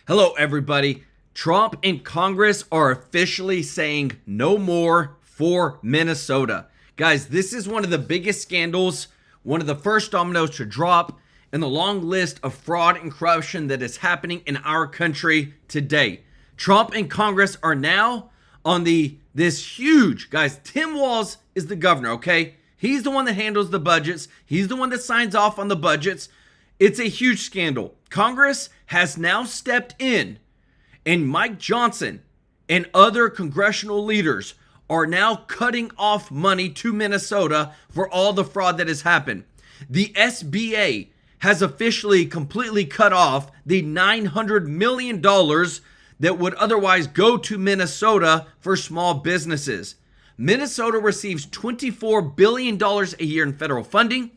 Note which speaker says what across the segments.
Speaker 1: Hello, everybody. Trump and Congress are officially saying no more for Minnesota. Guys, this is one of the biggest scandals, one of the first dominoes to drop in the long list of fraud and corruption that is happening in our country today. Trump and Congress are now on this huge, guys, Tim Walz is the governor, okay? He's the one that handles the budgets. He's the one that signs off on the budgets. It's a huge scandal. Congress has now stepped in, and Mike Johnson and other congressional leaders are now cutting off money to Minnesota for all the fraud that has happened. The SBA has officially completely cut off the $900 million that would otherwise go to Minnesota for small businesses. Minnesota receives $24 billion a year in federal funding,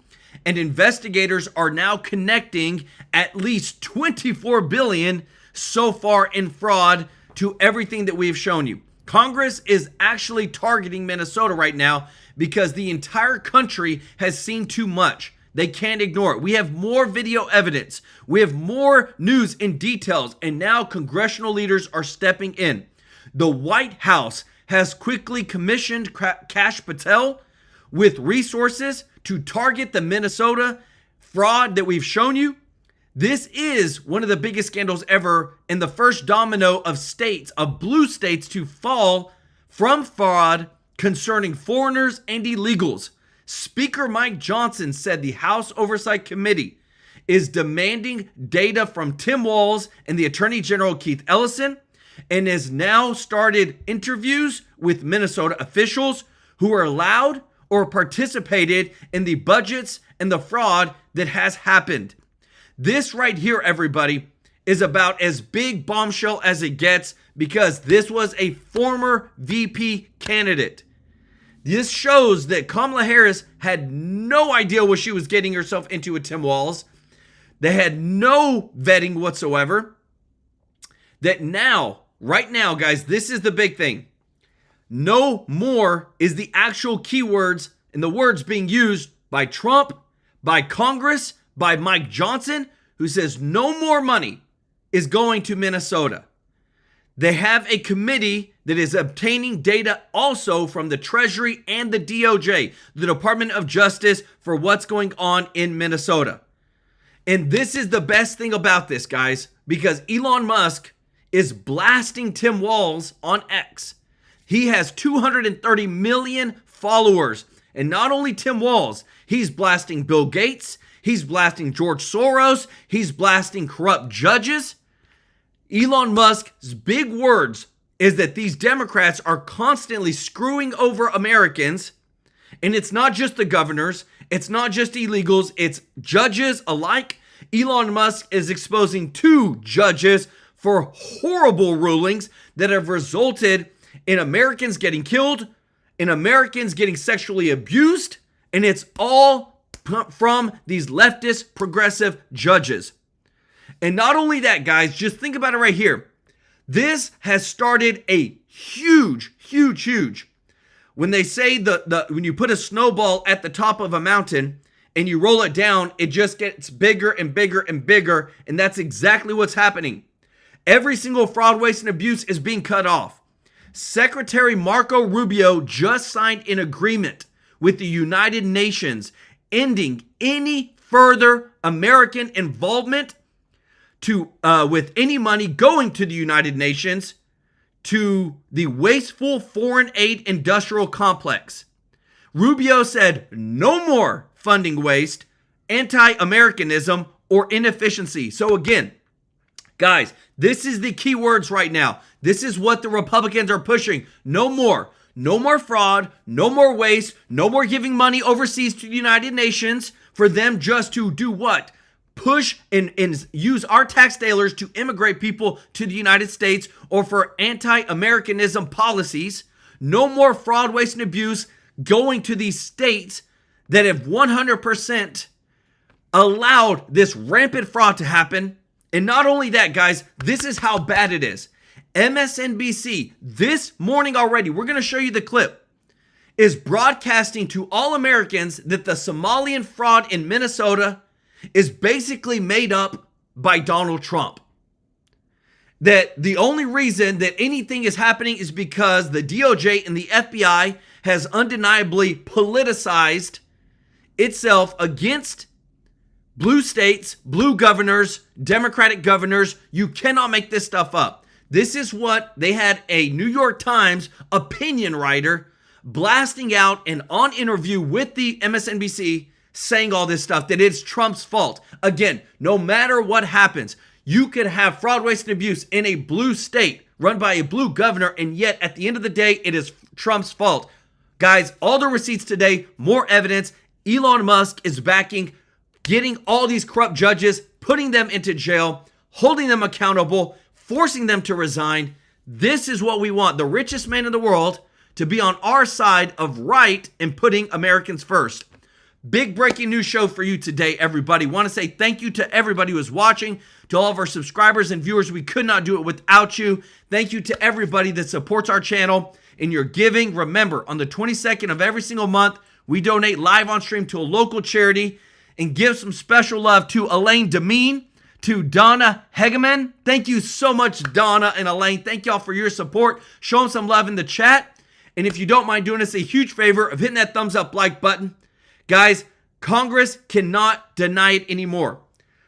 Speaker 1: and investigators are now connecting at least $24 billion so far in fraud to everything that we've shown you. Congress is actually targeting Minnesota right now because the entire country has seen too much. They can't ignore it. We have more video evidence. We have more news and details, and now congressional leaders are stepping in. The White House has quickly commissioned Kash Patel with resources to target the Minnesota fraud that we've shown you. This is one of the biggest scandals ever, and the first domino of states, of blue states, to fall from fraud concerning foreigners and illegals. Speaker Mike Johnson said the House Oversight Committee is demanding data from Tim Walz and the Attorney General Keith Ellison, and has now started interviews with Minnesota officials who are allowed or participated in the budgets and the fraud that has happened. This right here, everybody, is about as big bombshell as it gets because this was a former VP candidate. This shows that Kamala Harris had no idea what she was getting herself into with Tim Walz. They had no vetting whatsoever. That now, right now, guys, this is the big thing. No more is the actual keywords and the words being used by Trump, by Congress, by Mike Johnson, who says no more money is going to Minnesota. They have a committee that is obtaining data also from the Treasury and the DOJ, the Department of Justice, for what's going on in Minnesota. And this is the best thing about this, guys, because Elon Musk is blasting Tim Walz on X. He has 230 million followers. And not only Tim Walz, he's blasting Bill Gates, he's blasting George Soros, he's blasting corrupt judges. Elon Musk's big words is that these Democrats are constantly screwing over Americans. And it's not just the governors, it's not just illegals, it's judges alike. Elon Musk is exposing 2 judges for horrible rulings that have resulted in Americans getting killed, in Americans getting sexually abused, and it's all from these leftist progressive judges. And not only that, guys, just think about it right here. This has started a huge. When they say when you put a snowball at the top of a mountain and you roll it down, it just gets bigger and bigger and bigger, and that's exactly what's happening. Every single fraud, waste, and abuse is being cut off. Secretary Marco Rubio just signed an agreement with the United Nations ending any further American involvement with any money going to the United Nations to the wasteful foreign aid industrial complex. Rubio said no more funding waste, anti-Americanism, or inefficiency. So again, guys, this is the key words right now. This is what the Republicans are pushing. No more. No more fraud. No more waste. No more giving money overseas to the United Nations for them just to do what? Push and use our tax dollars to immigrate people to the United States or for anti-Americanism policies. No more fraud, waste, and abuse going to these states that have 100% allowed this rampant fraud to happen. And not only that, guys, this is how bad it is. MSNBC, this morning already, we're going to show you the clip, is broadcasting to all Americans that the Somalian fraud in Minnesota is basically made up by Donald Trump. that the only reason that anything is happening is because the DOJ and the FBI has undeniably politicized itself against blue states, blue governors, Democratic governors. You cannot make this stuff up. This is what they had a New York Times opinion writer blasting out and on interview with the MSNBC saying all this stuff, that it's Trump's fault. Again, no matter what happens, you could have fraud, waste, and abuse in a blue state run by a blue governor, and yet at the end of the day, it is Trump's fault. Guys, all the receipts today, more evidence. Elon Musk is backing getting all these corrupt judges, putting them into jail, holding them accountable, forcing them to resign. This is what we want. The richest man in the world to be on our side of right and putting Americans first. Big breaking news show for you today, everybody. Want to say thank you to everybody who is watching, to all of our subscribers and viewers. We could not do it without you. Thank you to everybody that supports our channel in your giving. Remember, on the 22nd of every single month, we donate live on stream to a local charity and give some special love to Elaine Demeen, to Donna Hegeman. Thank you so much, Donna and Elaine. Thank y'all for your support. Show them some love in the chat. And if you don't mind doing us a huge favor of hitting that thumbs up like button. Guys, Congress cannot deny it anymore.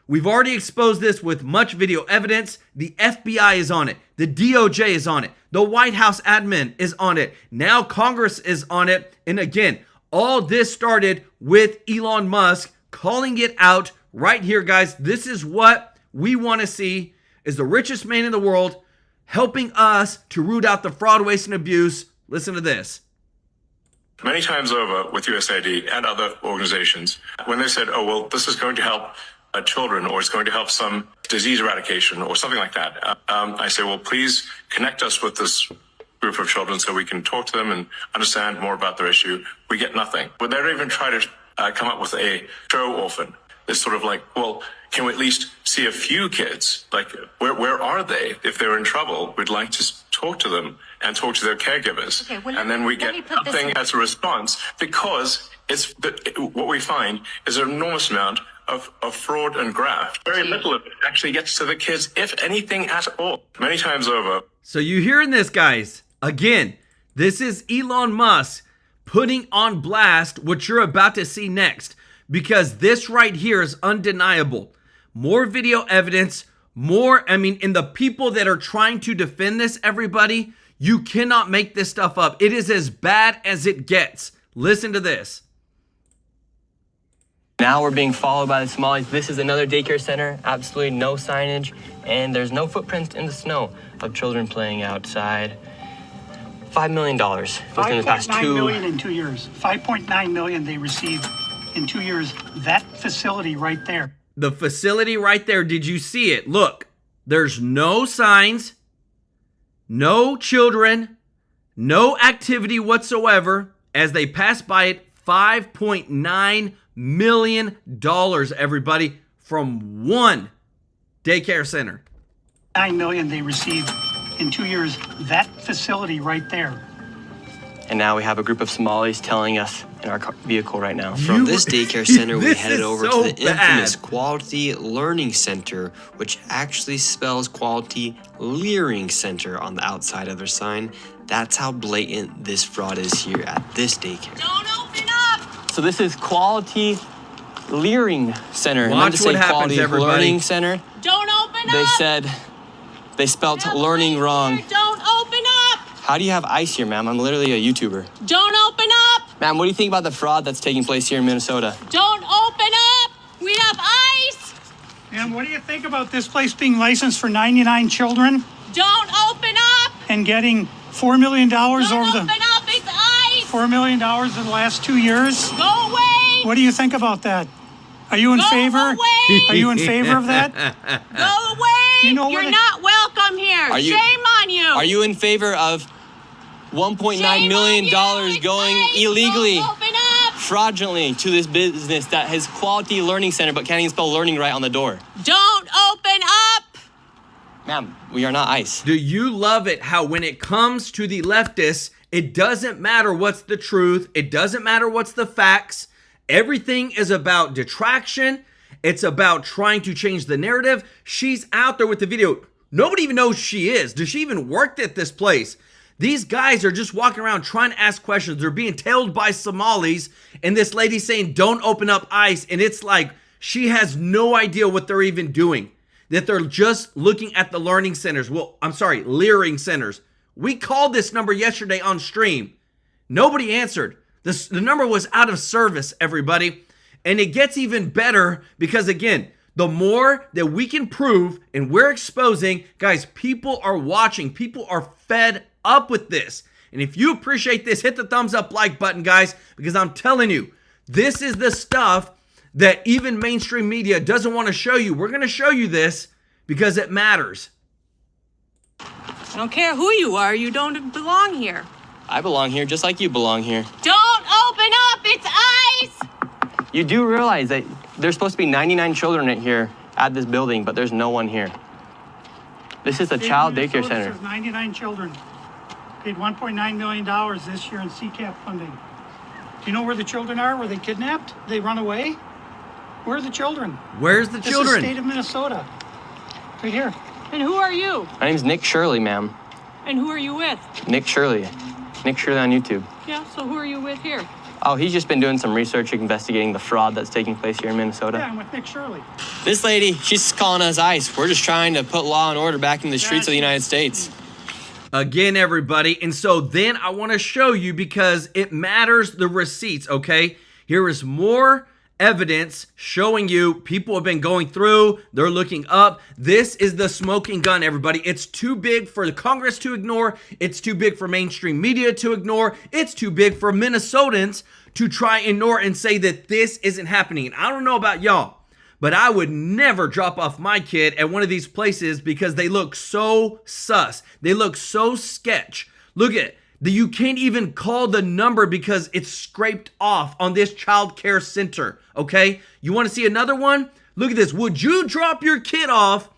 Speaker 1: We've already exposed this with much video evidence. The FBI is on it. The DOJ is on it. The White House admin is on it. Now Congress is on it. And again, all this started with Elon Musk calling it out right here, guys. This is what we want to see, is the richest man in the world helping us to root out the fraud, waste, and abuse. Listen to this.
Speaker 2: Many times over with USAID and other organizations, when they said, oh, well, this is going to help children, or it's going to help some disease eradication or something like that, I say, well, please connect us with this group of children so we can talk to them and understand more about their issue. We get nothing. When they don't even try to come up with a show orphan, it's sort of like, well, can we at least see a few kids? Like, where are they? If they're in trouble, we'd like to talk to them and talk to their caregivers. Okay, well, and then we get nothing as a response, because what we find is an enormous amount of fraud and graft. Very little of it actually gets to the kids, if anything at all. Many times over.
Speaker 1: So you hearing this, guys? Again, this is Elon Musk putting on blast what you're about to see next, because this right here is undeniable. More video evidence, and the people that are trying to defend this, everybody, you cannot make this stuff up. It is as bad as it gets. Listen to this.
Speaker 3: Now we're being followed by the Somalis. This is another daycare center, absolutely no signage, and there's no footprints in the snow of children playing outside. $5 million within the past
Speaker 4: 5.9 million in 2 years. 5.9 million they received in 2 years. That facility right there.
Speaker 1: The facility right there, did you see it? Look, there's no signs, no children, no activity whatsoever as they pass by it. $5.9 million, everybody, from one daycare center.
Speaker 4: 9 million they received in 2 years. That facility right there.
Speaker 3: And now we have a group of Somalis telling us in our vehicle right now.
Speaker 5: From this daycare center, we headed over
Speaker 1: so
Speaker 5: to the infamous Quality Learning Center, which actually spells Quality Leering Center on the outside of their sign. That's how blatant this fraud is here at this daycare.
Speaker 6: Don't open up!
Speaker 3: So this is Quality Leering Center.
Speaker 1: Watch what happens,
Speaker 3: Quality
Speaker 1: everybody.
Speaker 3: Learning Center.
Speaker 6: Don't open up!
Speaker 3: They said they spelled learning wrong.
Speaker 6: Here. Don't open up!
Speaker 3: How do you have ice here, ma'am? I'm literally a YouTuber.
Speaker 6: Don't open up!
Speaker 3: Ma'am, what do you think about the fraud that's taking place here in Minnesota?
Speaker 6: Don't open up! We have ice!
Speaker 4: And what do you think about this place being licensed for 99 children
Speaker 6: Don't open up!
Speaker 4: and getting $4 million
Speaker 6: Don't
Speaker 4: over
Speaker 6: open
Speaker 4: the
Speaker 6: up! It's ice!
Speaker 4: $4 million in the last 2 years?
Speaker 6: Go away!
Speaker 4: What do you think about that? Are you in
Speaker 6: Go
Speaker 4: favor?
Speaker 6: away!
Speaker 4: Are you in favor of that?
Speaker 6: Go away!
Speaker 4: You know where
Speaker 6: You're
Speaker 4: they-
Speaker 6: not welcome here. Shame on you.
Speaker 3: Are you in favor of $1.9 million going illegally,
Speaker 6: Don't open up!
Speaker 3: fraudulently to this business that has Quality Learning Center but can't even spell learning right on the door?
Speaker 6: Don't open up!
Speaker 3: Ma'am, we are not ICE.
Speaker 1: Do you love it how when it comes to the leftists, it doesn't matter what's the truth, it doesn't matter what's the facts, everything is about detraction, it's about trying to change the narrative. She's out there with the video. Nobody even knows she is. Does she even work at this place? These guys are just walking around trying to ask questions. They're being tailed by Somalis, and this lady saying, don't open up ICE. And it's like she has no idea what they're even doing, that they're just looking at the learning centers. Well, I'm sorry, leering centers. We called this number yesterday on stream. Nobody answered. The number was out of service, everybody. And it gets even better because, again, the more that we can prove and we're exposing, guys, people are watching. People are fed up with this. And if you appreciate this, hit the thumbs up like button, guys, because I'm telling you, this is the stuff that even mainstream media doesn't want to show you. We're going to show you this because it matters.
Speaker 6: I don't care who you are. You don't belong here.
Speaker 3: I belong here just like you belong here.
Speaker 6: Don't open up. It's ICE.
Speaker 3: You do realize that there's supposed to be 99 children in here at this building, but there's no one here. This is a child daycare center.
Speaker 4: 99 children. Paid $1.9 million this year in CCAP funding. Do you know where the children are? Were they kidnapped? They run away? Where are the children?
Speaker 1: Where's the
Speaker 4: This
Speaker 1: children?
Speaker 4: is the state of Minnesota. Right here.
Speaker 6: And who are you?
Speaker 3: My name's Nick Shirley, ma'am.
Speaker 6: And who are you with?
Speaker 3: Nick Shirley. Nick Shirley on YouTube.
Speaker 6: Yeah, so who are you with here?
Speaker 3: Oh, he's just been doing some research investigating the fraud that's taking place here in Minnesota.
Speaker 4: Yeah, I'm with Nick Shirley.
Speaker 5: This lady, she's calling us ICE. We're just trying to put law and order back in the streets of the United States.
Speaker 1: Again, everybody. And so then I want to show you because it matters the receipts, okay? Here is more evidence showing you people have been going through, they're looking up. This is the smoking gun, everybody. It's too big for the Congress to ignore. It's too big for mainstream media to ignore. It's too big for Minnesotans to try and ignore and say that this isn't happening. And I don't know about y'all, but I would never drop off my kid at one of these places because they look so sus. They look so sketch. Look at it. You can't even call the number because it's scraped off on this child care center, okay? You want to see another one? Look at this. Would you drop your kid off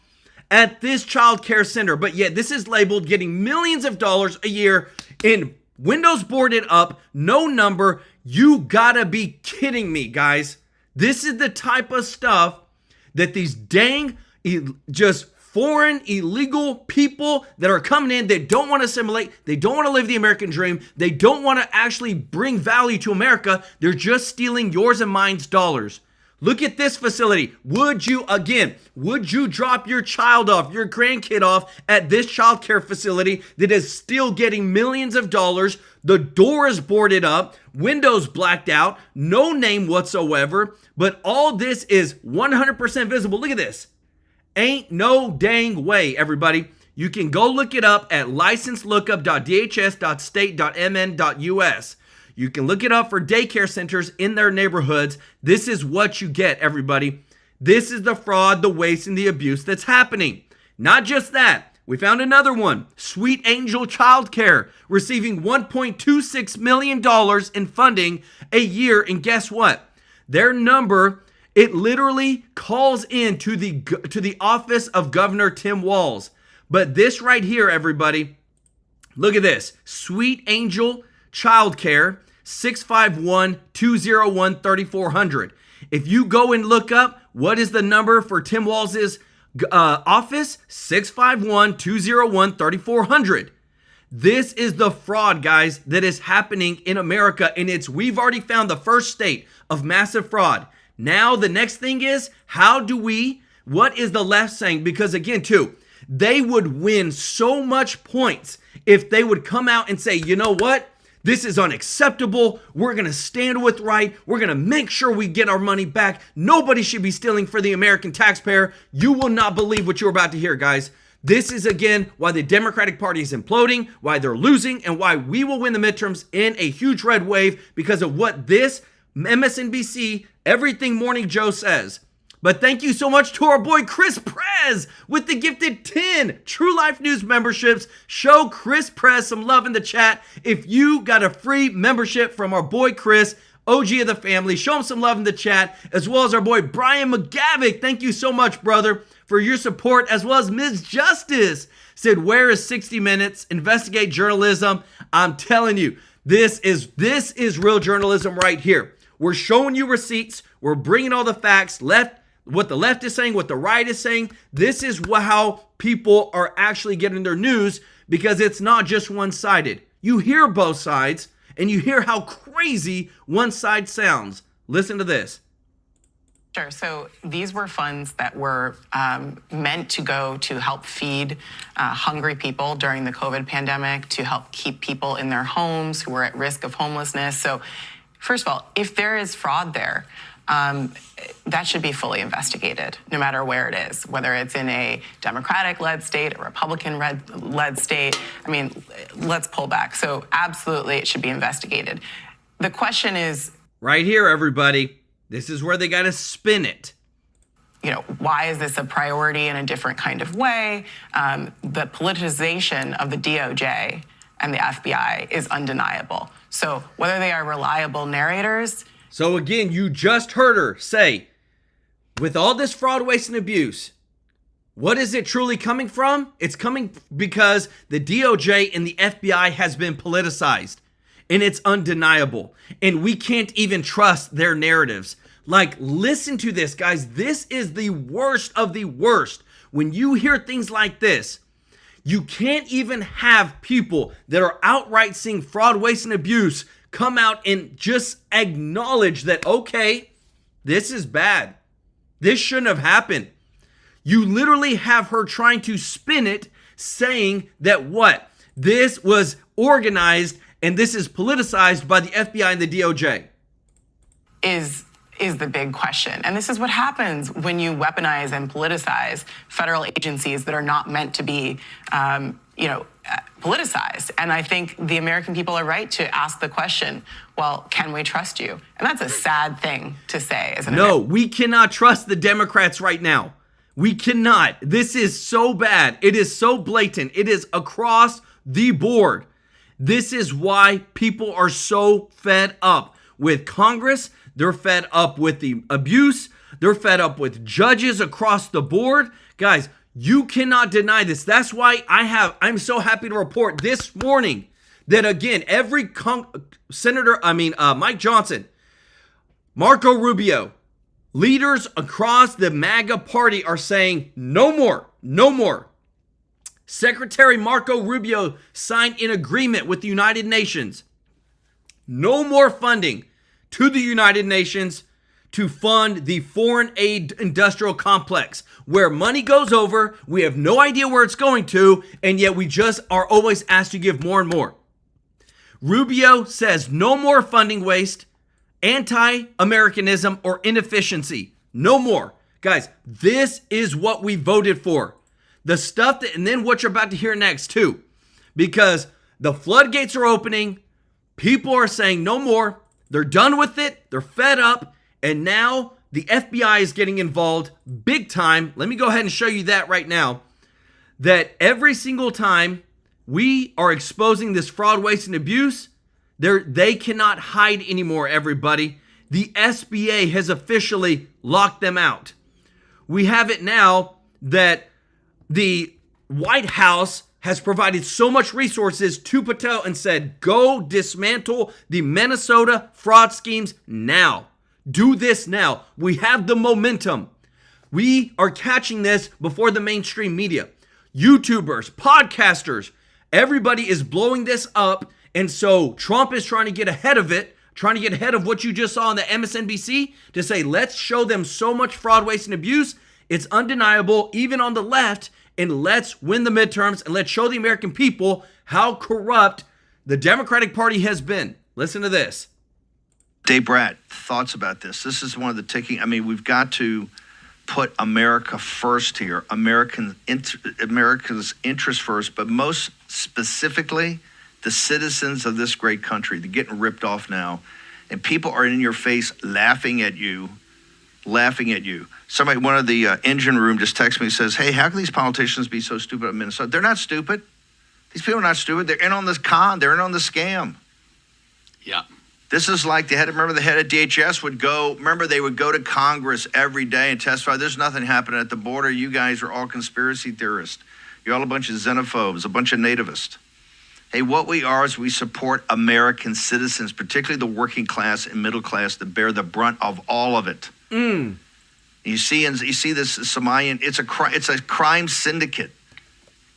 Speaker 1: at this child care center? But yet this is labeled getting millions of dollars a year in windows boarded up, no number. You gotta be kidding me, guys. This is the type of stuff that these dang just foreign illegal people that are coming in, they don't want to assimilate, they don't want to live the American dream, they don't want to actually bring value to America, they're just stealing yours and mine's dollars. Look at this facility. Would you drop your child off, your grandkid off at this child care facility that is still getting millions of dollars? The door is boarded up, windows blacked out, no name whatsoever, but all this is 100% visible. Look at this. Ain't no dang way, everybody. You can go look it up at licenselookup.dhs.state.mn.us. You can look it up for daycare centers in their neighborhoods. This is what you get, everybody. This is the fraud, the waste, and the abuse that's happening. Not just that. We found another one. Sweet Angel Childcare receiving $1.26 million in funding a year. And guess what? Their number, it literally calls in to the office of Governor Tim Walz. But this right here, everybody, look at this. Sweet Angel Childcare, 651-201-3400. If you go and look up what is the number for Tim Walz's office, 651-201-3400. This is the fraud, guys, that is happening in America, and we've already found the first state of massive fraud. Now, the next thing is, what is the left saying? Because again, too, they would win so much points if they would come out and say, you know what? This is unacceptable. We're going to stand with right. We're going to make sure we get our money back. Nobody should be stealing for the American taxpayer. You will not believe what you're about to hear, guys. This is, again, why the Democratic Party is imploding, why they're losing, and why we will win the midterms in a huge red wave because of what this MSNBC Everything Morning Joe says. But thank you so much to our boy Chris Prez with the gifted 10 TrueLife News memberships. Show Chris Prez some love in the chat. If you got a free membership from our boy Chris, OG of the family, show him some love in the chat, as well as our boy Brian McGavick. Thank you so much, brother, for your support, as well as Ms. Justice said, where is 60 Minutes? Investigate journalism. I'm telling you, this is real journalism right here. We're showing you receipts. We're bringing all the facts left what the left is saying, what the right is saying. This is how people are actually getting their news, because it's not just one-sided. You hear both sides, and you hear how crazy one side sounds. Listen to this.
Speaker 7: Sure. So these were funds that were meant to go to help feed hungry people during the COVID pandemic, to help keep people in their homes who were at risk of homelessness. So first of all, if there is fraud there, that should be fully investigated, no matter where it is, whether it's in a Democratic-led state, a Republican-led state. I mean, let's pull back. So absolutely, it should be investigated. The question is...
Speaker 1: Right here, everybody. This is where they got to spin it.
Speaker 7: Why is this a priority in a different kind of way? The politicization of the DOJ and the FBI is undeniable. So whether they are reliable narrators...
Speaker 1: So again, you just heard her say, with all this fraud, waste, and abuse, what is it truly coming from? It's coming because the DOJ and the FBI has been politicized, and it's undeniable. And we can't even trust their narratives. Like, listen to this, guys. This is the worst of the worst. When you hear things like this, you can't even have people that are outright seeing fraud, waste, and abuse come out and just acknowledge that, okay, this is bad. This shouldn't have happened. You literally have her trying to spin it, saying that what? This was organized and this is politicized by the FBI and the DOJ.
Speaker 7: Is the big question. And this is what happens when you weaponize and politicize federal agencies that are not meant to be, politicized. And I think the American people are right to ask the question, well, can we trust you? And that's a sad thing to say, isn't it?
Speaker 1: No, we cannot trust the Democrats right now. We cannot. This is so bad. It is so blatant. It is across the board. This is why people are so fed up with Congress. They're fed up with the abuse. They're fed up with judges across the board. Guys, you cannot deny this. That's why I'm so happy to report this morning that, again, every Mike Johnson, Marco Rubio, leaders across the MAGA party are saying no more, no more. Secretary Marco Rubio signed an agreement with the United Nations. No more funding to the United Nations to fund the foreign aid industrial complex, where money goes over, we have no idea where it's going to, and yet we just are always asked to give more and more. Rubio says no more funding waste, anti-Americanism, or inefficiency. No more. Guys, this is what we voted for. The stuff that, and then what you're about to hear next too, because the floodgates are opening, people are saying no more. They're done with it. They're fed up. And now the FBI is getting involved big time. Let me go ahead and show you that right now. That every single time we are exposing this fraud, waste, and abuse, they cannot hide anymore, everybody. The SBA has officially locked them out. We have it now that the White House has provided so much resources to Patel and said, go dismantle the Minnesota fraud schemes now. Do this now. We have the momentum. We are catching this before the mainstream media. YouTubers, podcasters, everybody is blowing this up. And so Trump is trying to get ahead of it, trying to get ahead of what you just saw on the MSNBC to say, let's show them so much fraud, waste, and abuse. It's undeniable, even on the left. And let's win the midterms and let's show the American people how corrupt the Democratic Party has been. Listen to this.
Speaker 8: Dave Bratt, thoughts about this? This is one of the ticking. I mean, we've got to put America first here, America's interest first, but most specifically, the citizens of this great country. They're getting ripped off now, and people are in your face laughing at you. Somebody, one of the engine room just texted me and says, hey, how can these politicians be so stupid in Minnesota? They're not stupid. These people are not stupid. They're in on this con. They're in on the scam.
Speaker 9: Yeah.
Speaker 8: This is like the head of DHS would go, they would go to Congress every day and testify. There's nothing happening at the border. You guys are all conspiracy theorists. You're all a bunch of xenophobes, a bunch of nativists. Hey, what we are is we support American citizens, particularly the working class and middle class that bear the brunt of all of it. You see this Somalian. It's a crime syndicate.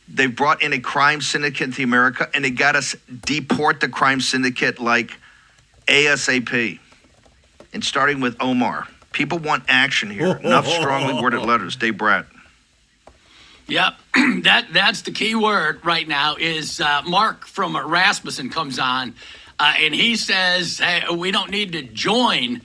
Speaker 8: They brought in a crime syndicate to America, and they got us deport the crime syndicate like ASAP. And starting with Omar, people want action here. Enough strongly worded letters. Dave Bratt.
Speaker 9: Yep, that's the key word right now. Is Mark from Rasmussen comes on, and he says, "Hey, we don't need to join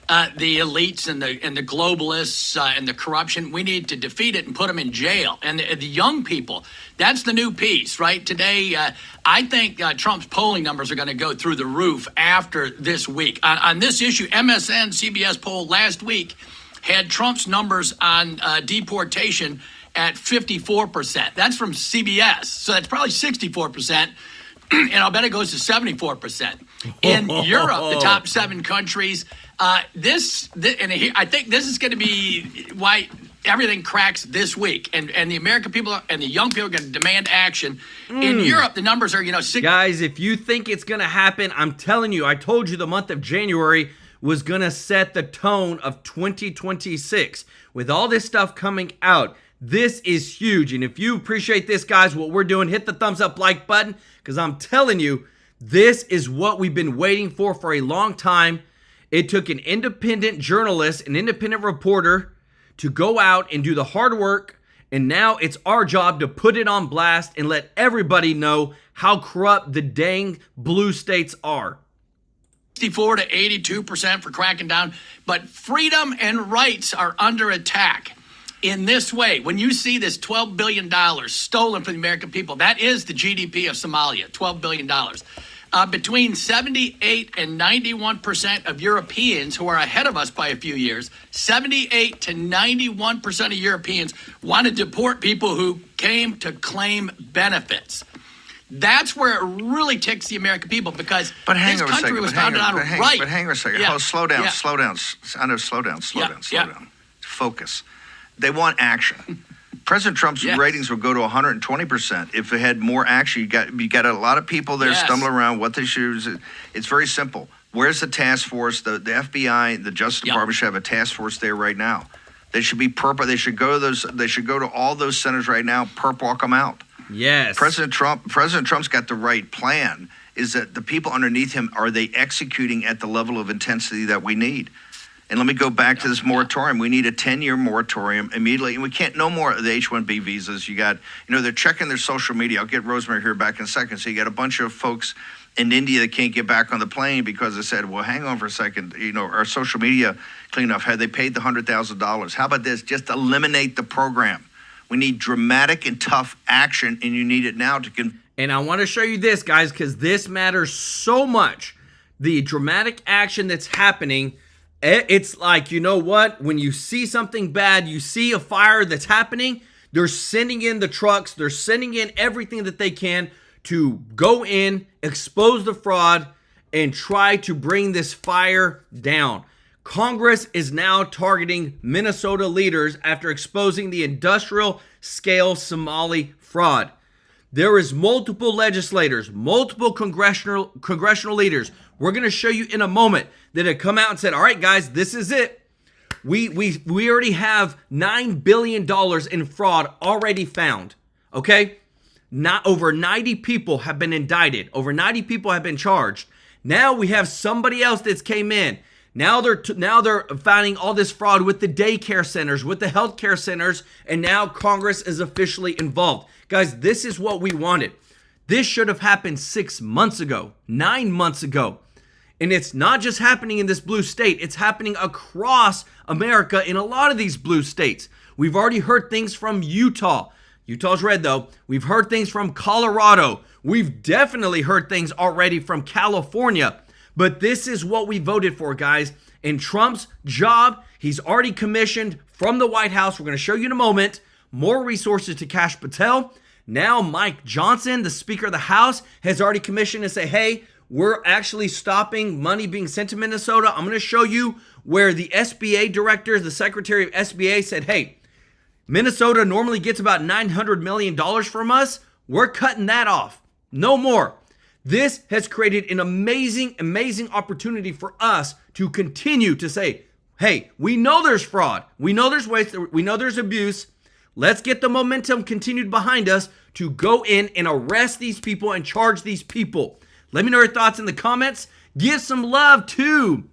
Speaker 9: the elites and the globalists and the corruption. We need to defeat it and put them in jail." And the young people, that's the new piece, right? Today, I think Trump's polling numbers are going to go through the roof after this week. On this issue, MSN CBS poll last week had Trump's numbers on deportation at 54%. That's from CBS. So that's probably 64%. And I'll bet it goes to 74%. In Europe, the top 7 countries, I think this is going to be why everything cracks this week. And the American people and the young people are going to demand action. In Europe, the numbers are,
Speaker 1: Guys, if you think it's going to happen, I'm telling you, I told you the month of January was going to set the tone of 2026. With all this stuff coming out, this is huge. And if you appreciate this, guys, what we're doing, hit the thumbs up like button, because I'm telling you, this is what we've been waiting for a long time. It took an independent journalist, an independent reporter to go out and do the hard work. And now it's our job to put it on blast and let everybody know how corrupt the dang blue states are.
Speaker 9: 64 to 82% for cracking down. But freedom and rights are under attack. In this way, when you see this $12 billion stolen from the American people, that is the GDP of Somalia, $12 billion. Between 78 and 91% of Europeans who are ahead of us by a few years, 78 to 91% of Europeans want to deport people who came to claim benefits. That's where it really ticks the American people, because this country was founded on right.
Speaker 8: But hang on a second.
Speaker 9: Yeah.
Speaker 8: Oh, slow down.
Speaker 9: Yeah.
Speaker 8: Slow down. I know. Slow down. Focus. They want action. President Trump's ratings would go to 120% if they had more action. You got a lot of people there stumbling around what they should. It's very simple. Where's the task force? The FBI, the Justice Department should have a task force there right now. They should be purple. They should go to those. They should go to all those centers right now. Perp walk them out.
Speaker 1: Yes.
Speaker 8: President Trump's got the right plan. Is that the people underneath him, are they executing at the level of intensity that we need? And let me go back to this moratorium. We need a 10-year moratorium immediately. And we can't, no more of the H-1B visas. You got, they're checking their social media. I'll get Rosemary here back in a second. So you got a bunch of folks in India that can't get back on the plane because they said, well, hang on for a second. Our social media cleanup, had they paid the $100,000? How about this? Just eliminate the program. We need dramatic and tough action, and you need it now to
Speaker 1: And I want to show you this, guys, because this matters so much. The dramatic action that's happening. It's like, you know what? When you see something bad, you see a fire that's happening, they're sending in the trucks, they're sending in everything that they can to go in, expose the fraud, and try to bring this fire down. Congress is now targeting Minnesota leaders after exposing the industrial scale Somali fraud. There is multiple legislators, multiple congressional leaders. We're going to show you in a moment that have come out and said, all right, guys, this is it. We already have $9 billion in fraud already found, okay? Not over 90 people have been indicted. Over 90 people have been charged. Now we have somebody else that's came in. Now they're finding all this fraud with the daycare centers, with the healthcare centers, and now Congress is officially involved. Guys, this is what we wanted. This should have happened 6 months ago, 9 months ago. And it's not just happening in this blue state, it's happening across America in a lot of these blue states. We've already heard things from Utah. Utah's red though. We've heard things from Colorado. We've definitely heard things already from California. But this is what we voted for, guys. And Trump's job, he's already commissioned from the White House. We're going to show you in a moment. More resources to Kash Patel. Now Mike Johnson, the Speaker of the House, has already commissioned to say, hey, we're actually stopping money being sent to Minnesota. I'm going to show you where the SBA director, the Secretary of SBA said, hey, Minnesota normally gets about $900 million from us. We're cutting that off. No more. This has created an amazing, amazing opportunity for us to continue to say, Hey, we know there's fraud. We know there's waste. We know there's abuse. Let's get the momentum continued behind us to go in and arrest these people and charge these people. Let me know your thoughts in the comments. Give some love to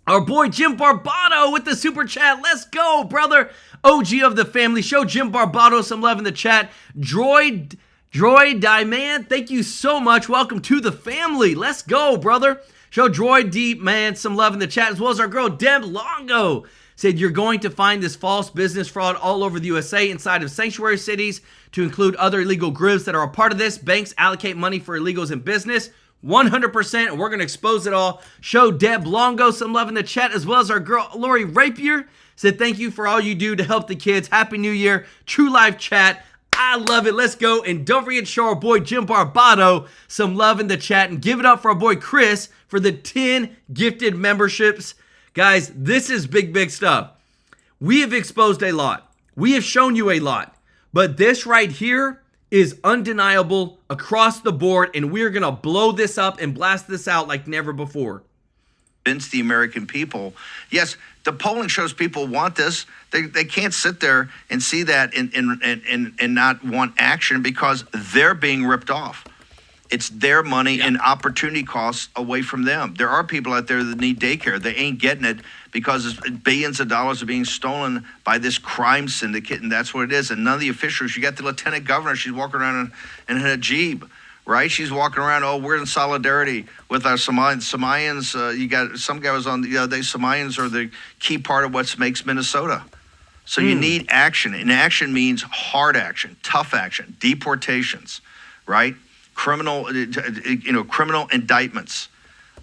Speaker 1: our boy Jim Barbato with the super chat. Let's go, brother. OG of the family. Show Jim Barbato some love in the chat. Droid D-Man, thank you so much. Welcome to the family. Let's go, brother. Show Droid D-Man some love in the chat, as well as our girl Deb Longo. Said you're going to find this false business fraud all over the USA inside of sanctuary cities to include other illegal groups that are a part of this. Banks allocate money for illegals in business. 100%, and we're going to expose it all. Show Deb Longo some love in the chat, as well as our girl Lori Rapier. Said thank you for all you do to help the kids. Happy New Year. True Life chat. I love it. Let's go. And don't forget to show our boy Jim Barbato some love in the chat. And give it up for our boy Chris for the 10 gifted memberships. Guys, this is big, big stuff. We have exposed a lot. We have shown you a lot. But this right here is undeniable across the board. And we're going to blow this up and blast this out like never before.
Speaker 8: Convince the American people. Yes, the polling shows people want this. They can't sit there and see that and not want action because they're being ripped off. It's their money and opportunity costs away from them. There are people out there that need daycare. They ain't getting it because billions of dollars are being stolen by this crime syndicate, and that's what it is. And none of the officials, you got the lieutenant governor, she's walking around in a Jeep, right? She's walking around, oh, we're in solidarity with our Samoans. You got some guy was on, they Samoans are the key part of what makes Minnesota. So you need action, and action means hard action, tough action, deportations, right? Criminal indictments,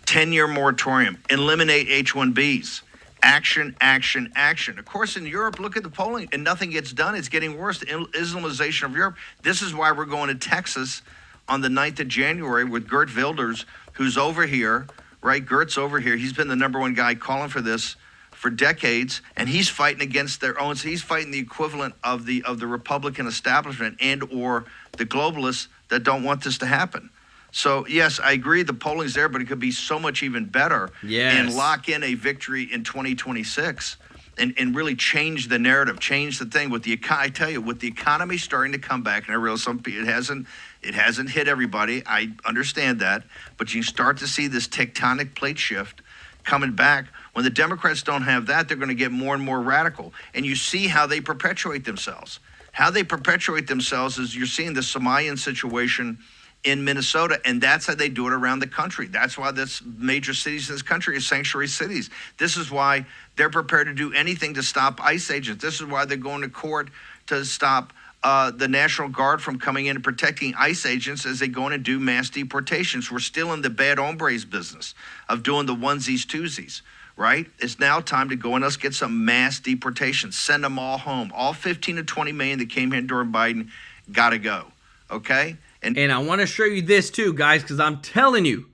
Speaker 8: 10-year moratorium, eliminate H-1Bs, action, action, action. Of course, in Europe, look at the polling, and nothing gets done. It's getting worse. The Islamization of Europe. This is why we're going to Texas on the 9th of January with Gert Wilders, who's over here, right? Gert's over here. He's been the number one guy calling for this for decades, and he's fighting against their own. So he's fighting the equivalent of the Republican establishment and or the globalists that don't want this to happen. So, yes, I agree the polling's there, but it could be so much even better and lock in a victory in 2026 and really change the narrative, change the thing. With I tell you, with the economy starting to come back, and I realize it hasn't hit everybody. I understand that. But you start to see this tectonic plate shift coming back. When the Democrats don't have that, they're going to get more and more radical. And you see how they perpetuate themselves. How they perpetuate themselves is you're seeing the Somalian situation in Minnesota, and that's how they do it around the country. That's why this major cities in this country are sanctuary cities. This is why they're prepared to do anything to stop ICE agents. This is why they're going to court to stop the National Guard from coming in and protecting ICE agents as they go in and do mass deportations. We're still in the bad hombres business of doing the onesies, twosies. Right? It's now time to go and let's get some mass deportations. Send them all home. All 15 to 20 million that came here during Biden got to go. Okay?
Speaker 1: And I want to show you this too, guys, because I'm telling you,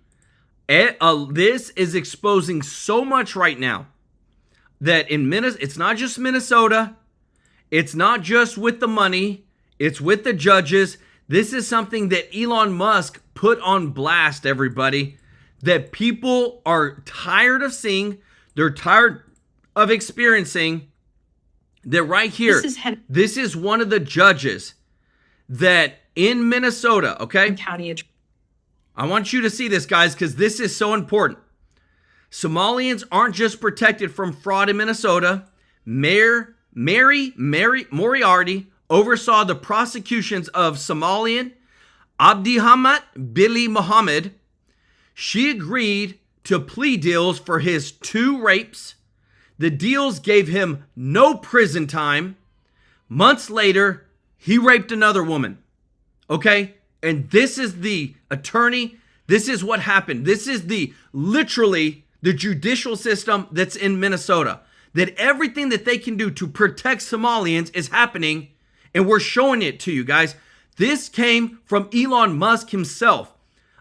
Speaker 1: this is exposing so much right now that in Minnesota, it's not just Minnesota. It's not just with the money. It's with the judges. This is something that Elon Musk put on blast, everybody, that people are tired of seeing. They're tired of experiencing that right here. This is one of the judges that in Minnesota, okay? I want you to see this, guys, because this is so important. Somalians aren't just protected from fraud in Minnesota. Mayor Moriarty oversaw the prosecutions of Somalian Abdihamid Billy Mohammed. She agreed to plea deals for his 2 rapes. The deals gave him no prison time. Months later, he raped another woman. Okay? And this is the attorney. This is what happened. This is literally the judicial system that's in Minnesota. That everything that they can do to protect Somalians is happening, and we're showing it to you guys. This came from Elon Musk himself.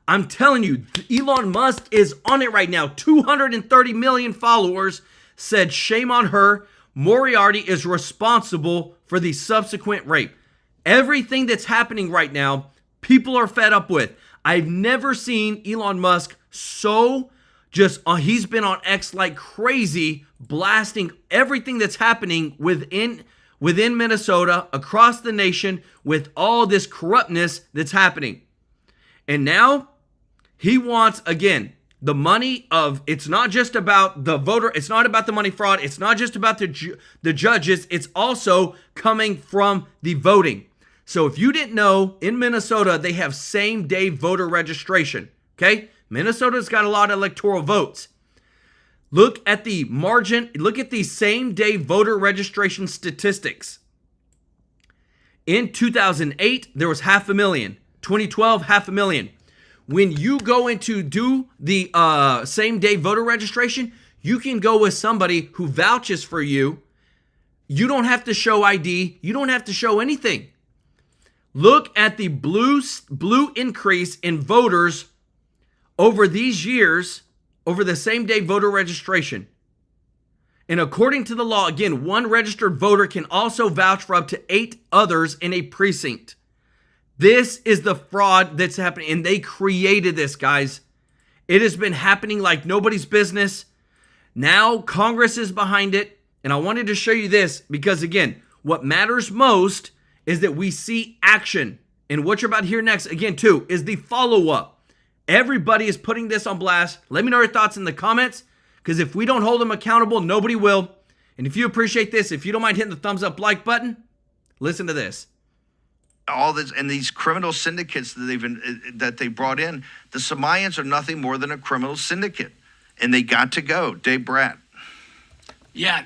Speaker 1: I'm telling you, Elon Musk is on it right now. 230 million followers, said shame on her. Moriarty is responsible for the subsequent rape. Everything that's happening right now, people are fed up with. I've never seen Elon Musk so he's been on X like crazy, blasting everything that's happening within Minnesota, across the nation, with all this corruptness that's happening. And now he wants, again, the money of, it's not just about the voter, it's not about the money fraud, it's not just about the judges, it's also coming from the voting. So if you didn't know, in Minnesota, they have same-day voter registration, okay? Minnesota's got a lot of electoral votes. Look at the margin, look at the same-day voter registration statistics. In 2008, there was 500,000. 2012, 500,000. When you go into do the same-day voter registration, you can go with somebody who vouches for you. You don't have to show ID. You don't have to show anything. Look at the blue increase in voters over these years, over the same-day voter registration. And according to the law, again, one registered voter can also vouch for up to 8 others in a precinct. This is the fraud that's happening, and they created this, guys. It has been happening like nobody's business. Now Congress is behind it, and I wanted to show you this because, again, what matters most is that we see action. And what you're about to hear next, again, too, is the follow-up. Everybody is putting this on blast. Let me know your thoughts in the comments, because if we don't hold them accountable, nobody will. And if you appreciate this, if you don't mind hitting the thumbs up like button, listen to this.
Speaker 8: All this and these criminal syndicates that they brought in, the Samayans are nothing more than a criminal syndicate, and they got to go. Dave Bratt.
Speaker 9: Yeah,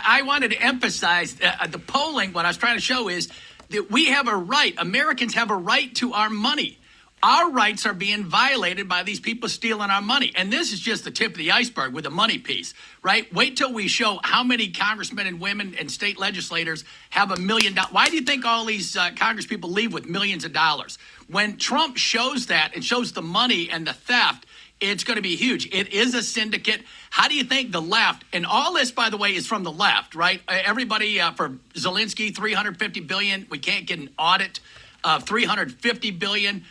Speaker 9: I wanted to emphasize the polling. What I was trying to show is that we have a right. Americans have a right to our money. Our rights are being violated by these people stealing our money. And this is just the tip of the iceberg with the money piece, right? Wait till we show how many congressmen and women and state legislators have $1 million. Why do you think all these Congress people leave with millions of dollars? When Trump shows that and shows the money and the theft, it's going to be huge. It is a syndicate. How do you think the left, and all this, by the way, is from the left, right? Everybody for Zelensky, $350 billion. We can't get an audit of $350 billion.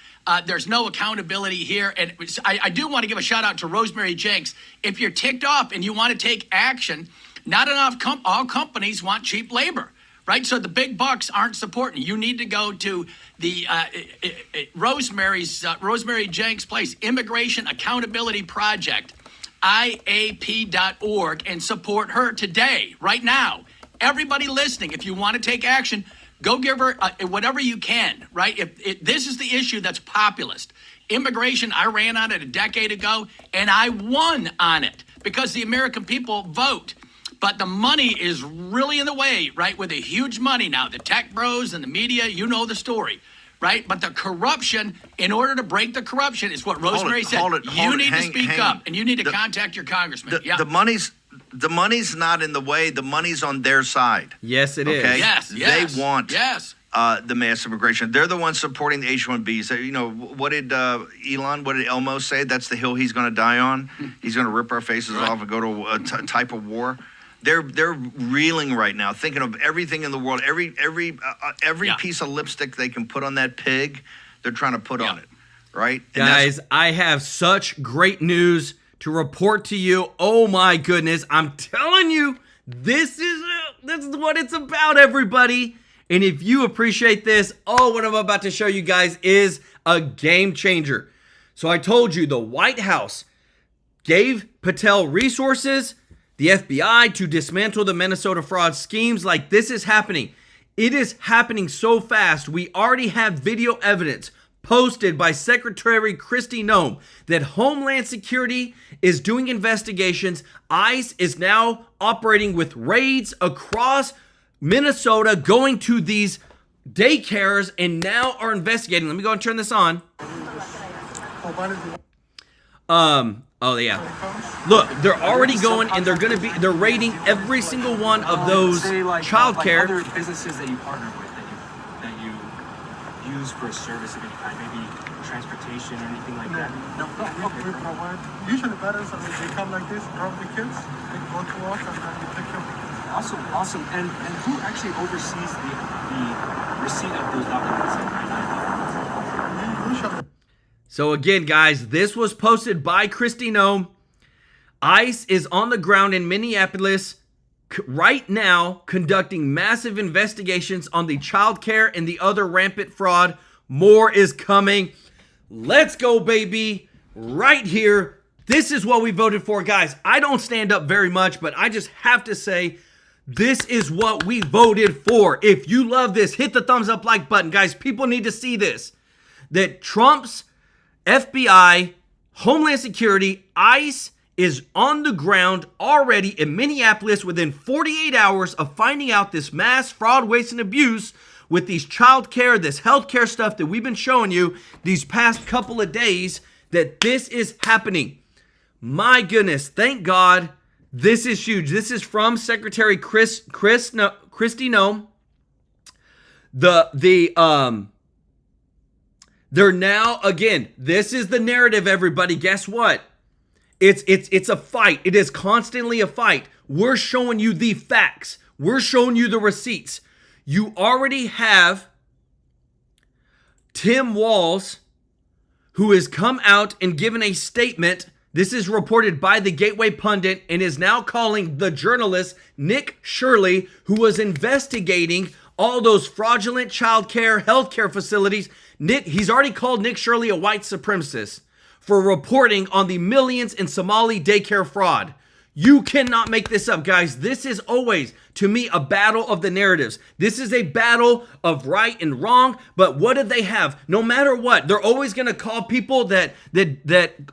Speaker 9: There's no accountability here. And I do want to give a shout out to Rosemary Jenks. If you're ticked off and you want to take action, not enough, all companies want cheap labor, right? So the big bucks aren't supporting. You need to go to the Rosemary Jenks Place, Immigration Accountability Project, IAP.org, and support her today, right now. Everybody listening, if you want to take action, go give her whatever you can, right? This is the issue that's populist. Immigration, I ran on it a decade ago, and I won on it because the American people vote. But the money is really in the way, right? With the huge money now, the tech bros and the media, you know the story, right? But the corruption, in order to break the corruption, is what Rosemary said. You need to speak up, and you need to contact your congressman.
Speaker 8: The money's not in the way. The money's on their side.
Speaker 1: Yes, it is.
Speaker 9: Yes.
Speaker 8: They want the mass immigration. They're the ones supporting the H-1Bs. You know, what did Elmo say? That's the hill he's going to die on. He's going to rip our faces off and go to a type of war. They're reeling right now, thinking of everything in the world. Every piece of lipstick they can put on that pig, they're trying to put on it, right? And
Speaker 1: guys, I have such great news to report to you. Oh my goodness, I'm telling you, this is what it's about, everybody. And if you appreciate this, what I'm about to show you guys is a game changer. So I told you the White House gave Patel resources, the FBI, to dismantle the Minnesota fraud schemes. Like, this is happening. It is happening so fast. We already have video evidence posted by Secretary Kristi Noem that Homeland Security is doing investigations. ICE is now operating with raids across Minnesota, going to these daycares, and now are investigating. Let me go and turn this on. Oh yeah. Look, they're already going, and they're raiding every single one of those childcare.
Speaker 10: Other businesses that you partner with, that you use for a service of any kind, maybe transportation or anything like that.
Speaker 11: No, we provide. Usually parents, they come like this, drop the kids, they go to work, and then we pick them.
Speaker 10: Awesome. And who actually oversees the receipt of those documents?
Speaker 11: Usually.
Speaker 1: So again, guys, this was posted by Kristi Noem. ICE is on the ground in Minneapolis right now conducting massive investigations on the child care and the other rampant fraud. More is coming. Let's go, baby. Right here. This is what we voted for, guys. I don't stand up very much, but I just have to say, this is what we voted for. If you love this, hit the thumbs up like button. Guys, people need to see this. That Trump's FBI, Homeland Security, ICE is on the ground already in Minneapolis within 48 hours of finding out this mass fraud, waste, and abuse with these child care, this healthcare stuff that we've been showing you these past couple of days, that this is happening. My goodness, thank God. This is huge. This is from Secretary Kristi Noem. They're now, again, this is the narrative, everybody. Guess what? It's a fight. It is constantly a fight. We're showing you the facts. We're showing you the receipts. You already have Tim Walz, who has come out and given a statement. This is reported by the Gateway Pundit and is now calling the journalist Nick Shirley, who was investigating all those fraudulent child care, healthcare facilities. He's already called Nick Shirley a white supremacist for reporting on the millions in Somali daycare fraud. You cannot make this up, guys. This is always, to me, a battle of the narratives. This is a battle of right and wrong, but what do they have? No matter what, they're always going to call people that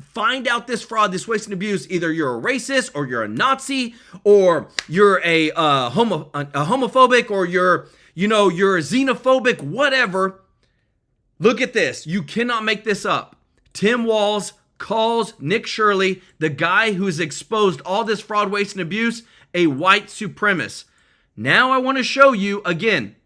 Speaker 1: find out this fraud, this waste and abuse, either you're a racist or you're a Nazi or you're a homophobic or you're xenophobic, whatever. Look at this. You cannot make this up. Tim Walz calls Nick Shirley, the guy who's exposed all this fraud, waste, and abuse, a white supremacist. Now I want to show you, again,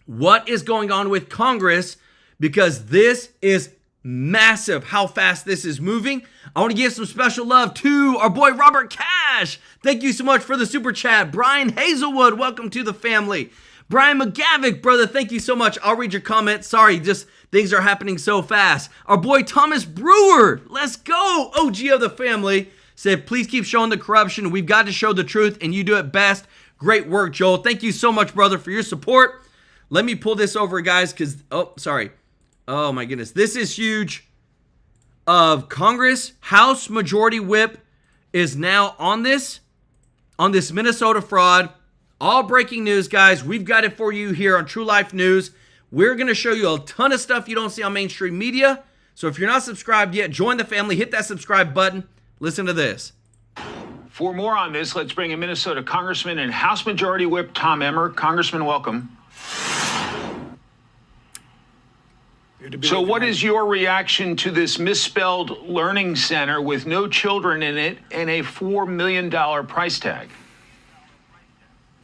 Speaker 1: what is going on with Congress, because this is massive how fast this is moving. I want to give some special love to our boy Robert Cash. Thank you so much for the super chat. Brian Hazelwood, welcome to the family. Brian McGavick, brother, thank you so much. I'll read your comments. Sorry, just things are happening so fast. Our boy Thomas Brewer, let's go. OG of the family, said, please keep showing the corruption. We've got to show the truth, and you do it best. Great work, Joel. Thank you so much, brother, for your support. Let me pull this over, guys, because, oh, my goodness. This is huge. Of Congress, House Majority Whip is now on this Minnesota fraud. All breaking news, guys. We've got it for you here on TrueLife News. We're going to show you a ton of stuff you don't see on mainstream media. So if you're not subscribed yet, join the family. Hit that subscribe button. Listen to this.
Speaker 12: For more on this, let's bring in Minnesota Congressman and House Majority Whip Tom Emmer. Congressman, welcome. So what is your reaction to this misspelled learning center with no children in it and a $4 million price tag?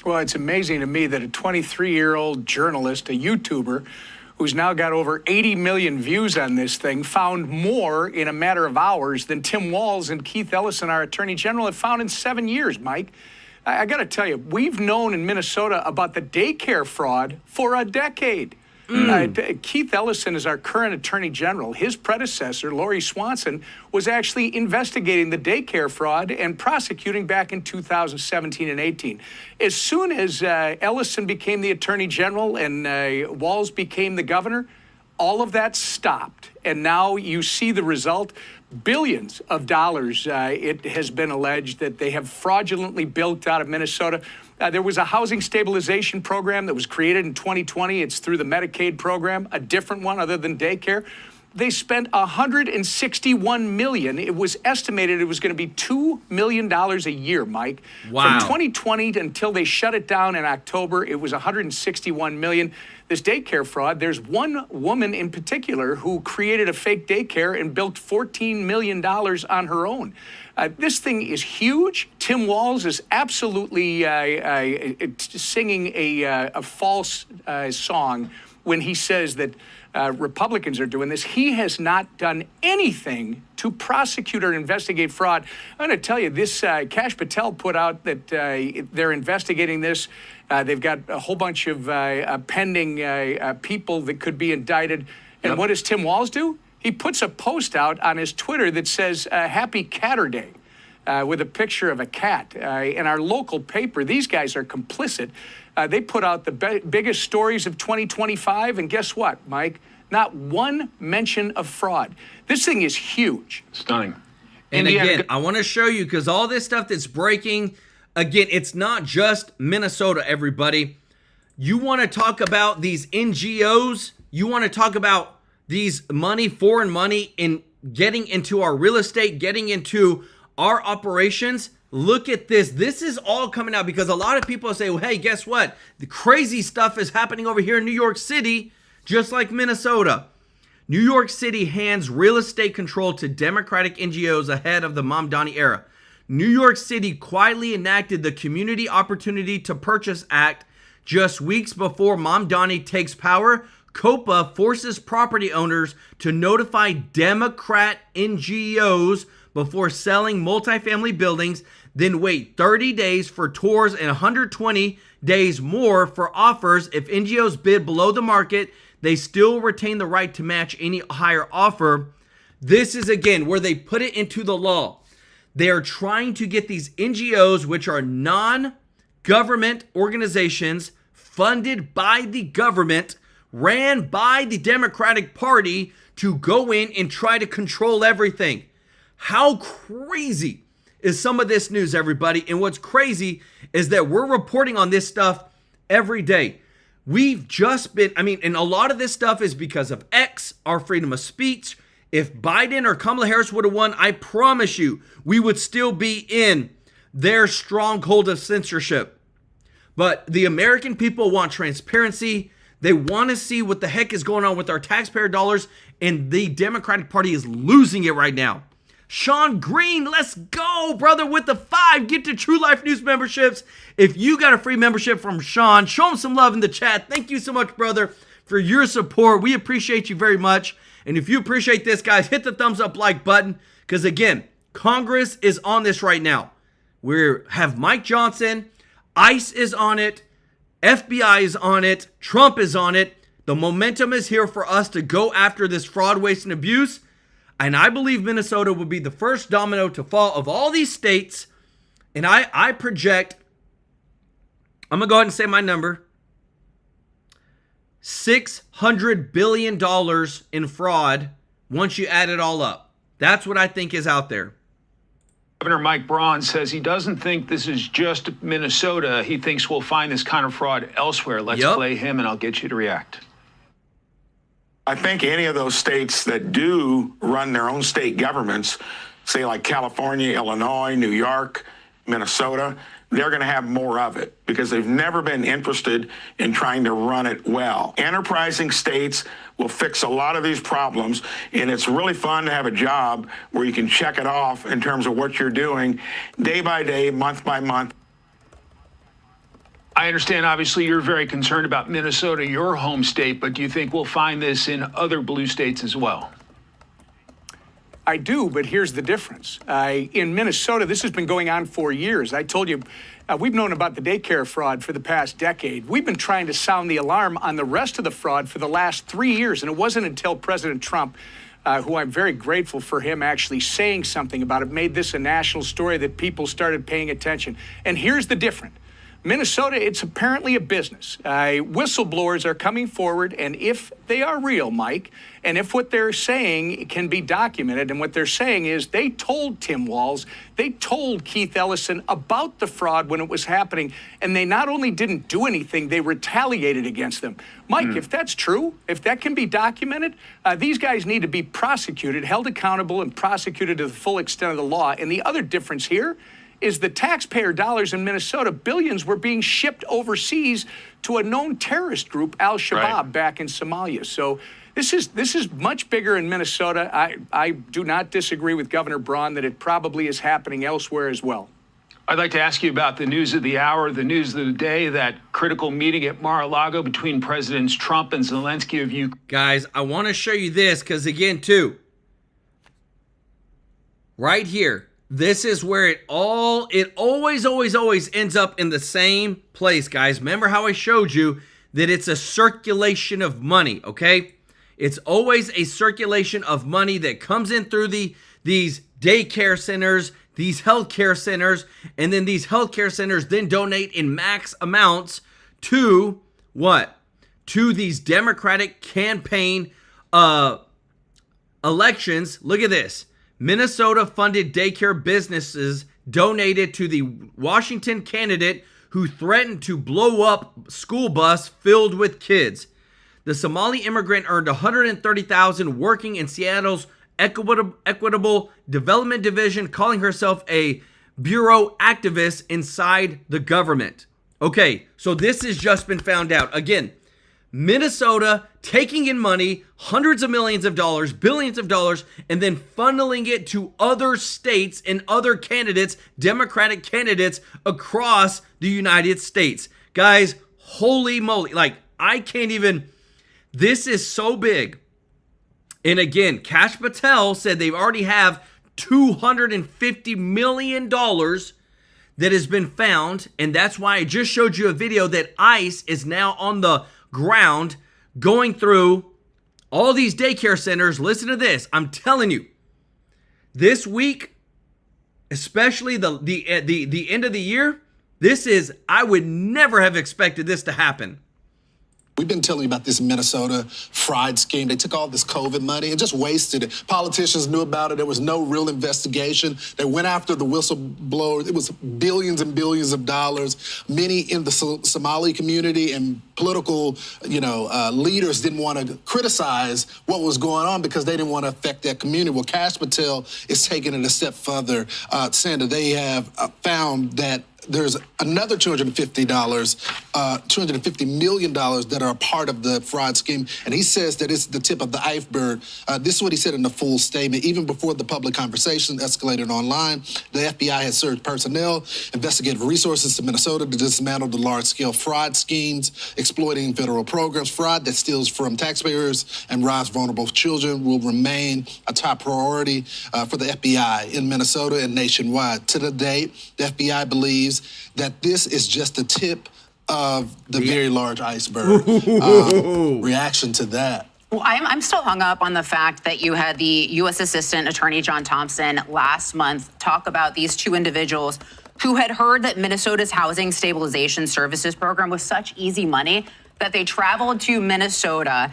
Speaker 13: Well, it's amazing to me that a 23-year-old journalist, a YouTuber, who's now got over 80 million views on this thing, found more in a matter of hours than Tim Walz and Keith Ellison, our Attorney General, have found in 7 years, Mike. I got to tell you, we've known in Minnesota about the daycare fraud for a decade. Keith Ellison is our current Attorney General. His predecessor, Lori Swanson, was actually investigating the daycare fraud and prosecuting back in 2017 and 18. As soon as Ellison became the Attorney General and Walz became the governor, all of that stopped. And now you see the result. Billions of dollars, it has been alleged, that they have fraudulently bilked out of Minnesota. There was a housing stabilization program that was created in 2020. It's through the Medicaid program, a different one other than daycare. They spent $161 million. It was estimated it was going to be $2 million a year, Mike.
Speaker 1: Wow.
Speaker 13: From 2020 until they shut it down in October, it was $161 million. This daycare fraud, there's one woman in particular who created a fake daycare and bilked $14 million on her own. This thing is huge. Tim Walz is absolutely singing a false song when he says that Republicans are doing this. He has not done anything to prosecute or investigate fraud. I'm going to tell you, this Kash Patel put out that they're investigating this. They've got a whole bunch of pending people that could be indicted. And what does Tim Walz do? He puts a post out on his Twitter that says, Happy Catterday. with a picture of a cat. In our local paper, these guys are complicit. They put out the biggest stories of 2025, and guess what, Mike? Not one mention of fraud. This thing is huge.
Speaker 12: Stunning.
Speaker 1: And again, I want to show you, because all this stuff that's breaking, again, it's not just Minnesota, everybody. You want to talk about these NGOs, you want to talk about these foreign money in getting into our real estate, getting into our operations. Look at this. This is all coming out because a lot of people say, well, hey, guess what? The crazy stuff is happening over here in New York City, just like Minnesota. New York City hands real estate control to Democratic NGOs ahead of the Mamdani era. New York City quietly enacted the Community Opportunity to Purchase Act just weeks before Mamdani takes power. COPA forces property owners to notify Democrat NGOs before selling multifamily buildings, then wait 30 days for tours and 120 days more for offers. If NGOs bid below the market, they still retain the right to match any higher offer. This is, again, where they put it into the law. They are trying to get these NGOs, which are non-government organizations funded by the government, ran by the Democratic Party, to go in and try to control everything. How crazy is some of this news, everybody? And what's crazy is that we're reporting on this stuff every day. We've just been, and a lot of this stuff is because of X, our freedom of speech. If Biden or Kamala Harris would have won, I promise you, we would still be in their stronghold of censorship. But the American people want transparency. They want to see what the heck is going on with our taxpayer dollars, and the Democratic Party is losing it right now. Sean Green, let's go, brother, with the 5. Get to TrueLife News memberships. If you got a free membership from Sean, show him some love in the chat. Thank you so much, brother, for your support. We appreciate you very much. And if you appreciate this, guys, hit the thumbs up like button, because, again, Congress is on this right now. We have Mike Johnson. ICE is on it. FBI is on it. Trump is on it. The momentum is here for us to go after this fraud, waste, and abuse. And I believe Minnesota will be the first domino to fall of all these states. And I project, I'm going to go ahead and say my number, $600 billion in fraud once you add it all up. That's what I think is out there.
Speaker 12: Governor Mike Braun says he doesn't think this is just Minnesota. He thinks we'll find this kind of fraud elsewhere. Let's play him, and I'll get you to react.
Speaker 14: I think any of those states that do run their own state governments, say like California, Illinois, New York, Minnesota, they're going to have more of it because they've never been interested in trying to run it well. Enterprising states will fix a lot of these problems, and it's really fun to have a job where you can check it off in terms of what you're doing day by day, month by month.
Speaker 12: I understand, obviously, you're very concerned about Minnesota, your home state, but do you think we'll find this in other blue states as well?
Speaker 13: I do, but here's the difference. In Minnesota, this has been going on for years. I told you, we've known about the daycare fraud for the past decade. We've been trying to sound the alarm on the rest of the fraud for the last 3 years, and it wasn't until President Trump, who I'm very grateful for him actually saying something about it, made this a national story that people started paying attention. And here's the difference. Minnesota, it's apparently a business. Whistleblowers are coming forward, and if they are real, Mike, and if what they're saying can be documented, and what they're saying is they told Tim Walz, they told Keith Ellison about the fraud when it was happening, and they not only didn't do anything, they retaliated against them. Mike, if that's true, if that can be documented, these guys need to be prosecuted, held accountable, and prosecuted to the full extent of the law. And the other difference here is the taxpayer dollars in Minnesota, billions were being shipped overseas to a known terrorist group, Al-Shabaab, back in Somalia. So this is much bigger in Minnesota. I do not disagree with Governor Braun that it probably is happening elsewhere as well.
Speaker 12: I'd like to ask you about the news of the hour, the news of the day, that critical meeting at Mar-a-Lago between Presidents Trump and Zelensky of Ukraine.
Speaker 1: Guys, I want to show you this because, again, too, right here, this is where it always ends up in the same place, guys. Remember how I showed you that it's a circulation of money, okay? It's always a circulation of money that comes in through these daycare centers, these healthcare centers, and then these healthcare centers then donate in max amounts to what? To these Democratic campaign elections. Look at this. Minnesota funded daycare businesses donated to the Washington candidate who threatened to blow up school bus filled with kids. The Somali immigrant earned $130,000 working in Seattle's Equitable Development Division, calling herself a bureau activist inside the government. Okay, so this has just been found out. Again, Minnesota taking in money, hundreds of millions of dollars, billions of dollars, and then funneling it to other states and other candidates, Democratic candidates across the United States. Guys, holy moly. Like, I can't even, this is so big. And again, Kash Patel said they already have $250 million that has been found. And that's why I just showed you a video that ICE is now on the ground going through all these daycare centers. Listen to this. I'm telling you, this week, especially the end of the year, this is, I would never have expected this to happen.
Speaker 15: We've been telling you about this Minnesota fraud scheme. They took all this COVID money and just wasted it. Politicians knew about it. There was no real investigation. They went after the whistleblowers. It was billions and billions of dollars. Many in the Somali community and political, leaders didn't want to criticize what was going on because they didn't want to affect their community. Well, Kash Patel is taking it a step further, saying that they have found that there's another $250 million that are a part of the fraud scheme. And he says that it's the tip of the iceberg. This is what he said in the full statement. Even before the public conversation escalated online, the FBI has surged personnel, investigative resources to Minnesota to dismantle the large-scale fraud schemes, exploiting federal programs. Fraud that steals from taxpayers and robs vulnerable children will remain a top priority for the FBI in Minnesota and nationwide. To the date, the FBI believes that this is just the tip of the very large iceberg. Reaction to that.
Speaker 16: Well, I'm still hung up on the fact that you had the U.S. Assistant Attorney John Thompson last month talk about these two individuals who had heard that Minnesota's Housing Stabilization Services program was such easy money that they traveled to Minnesota,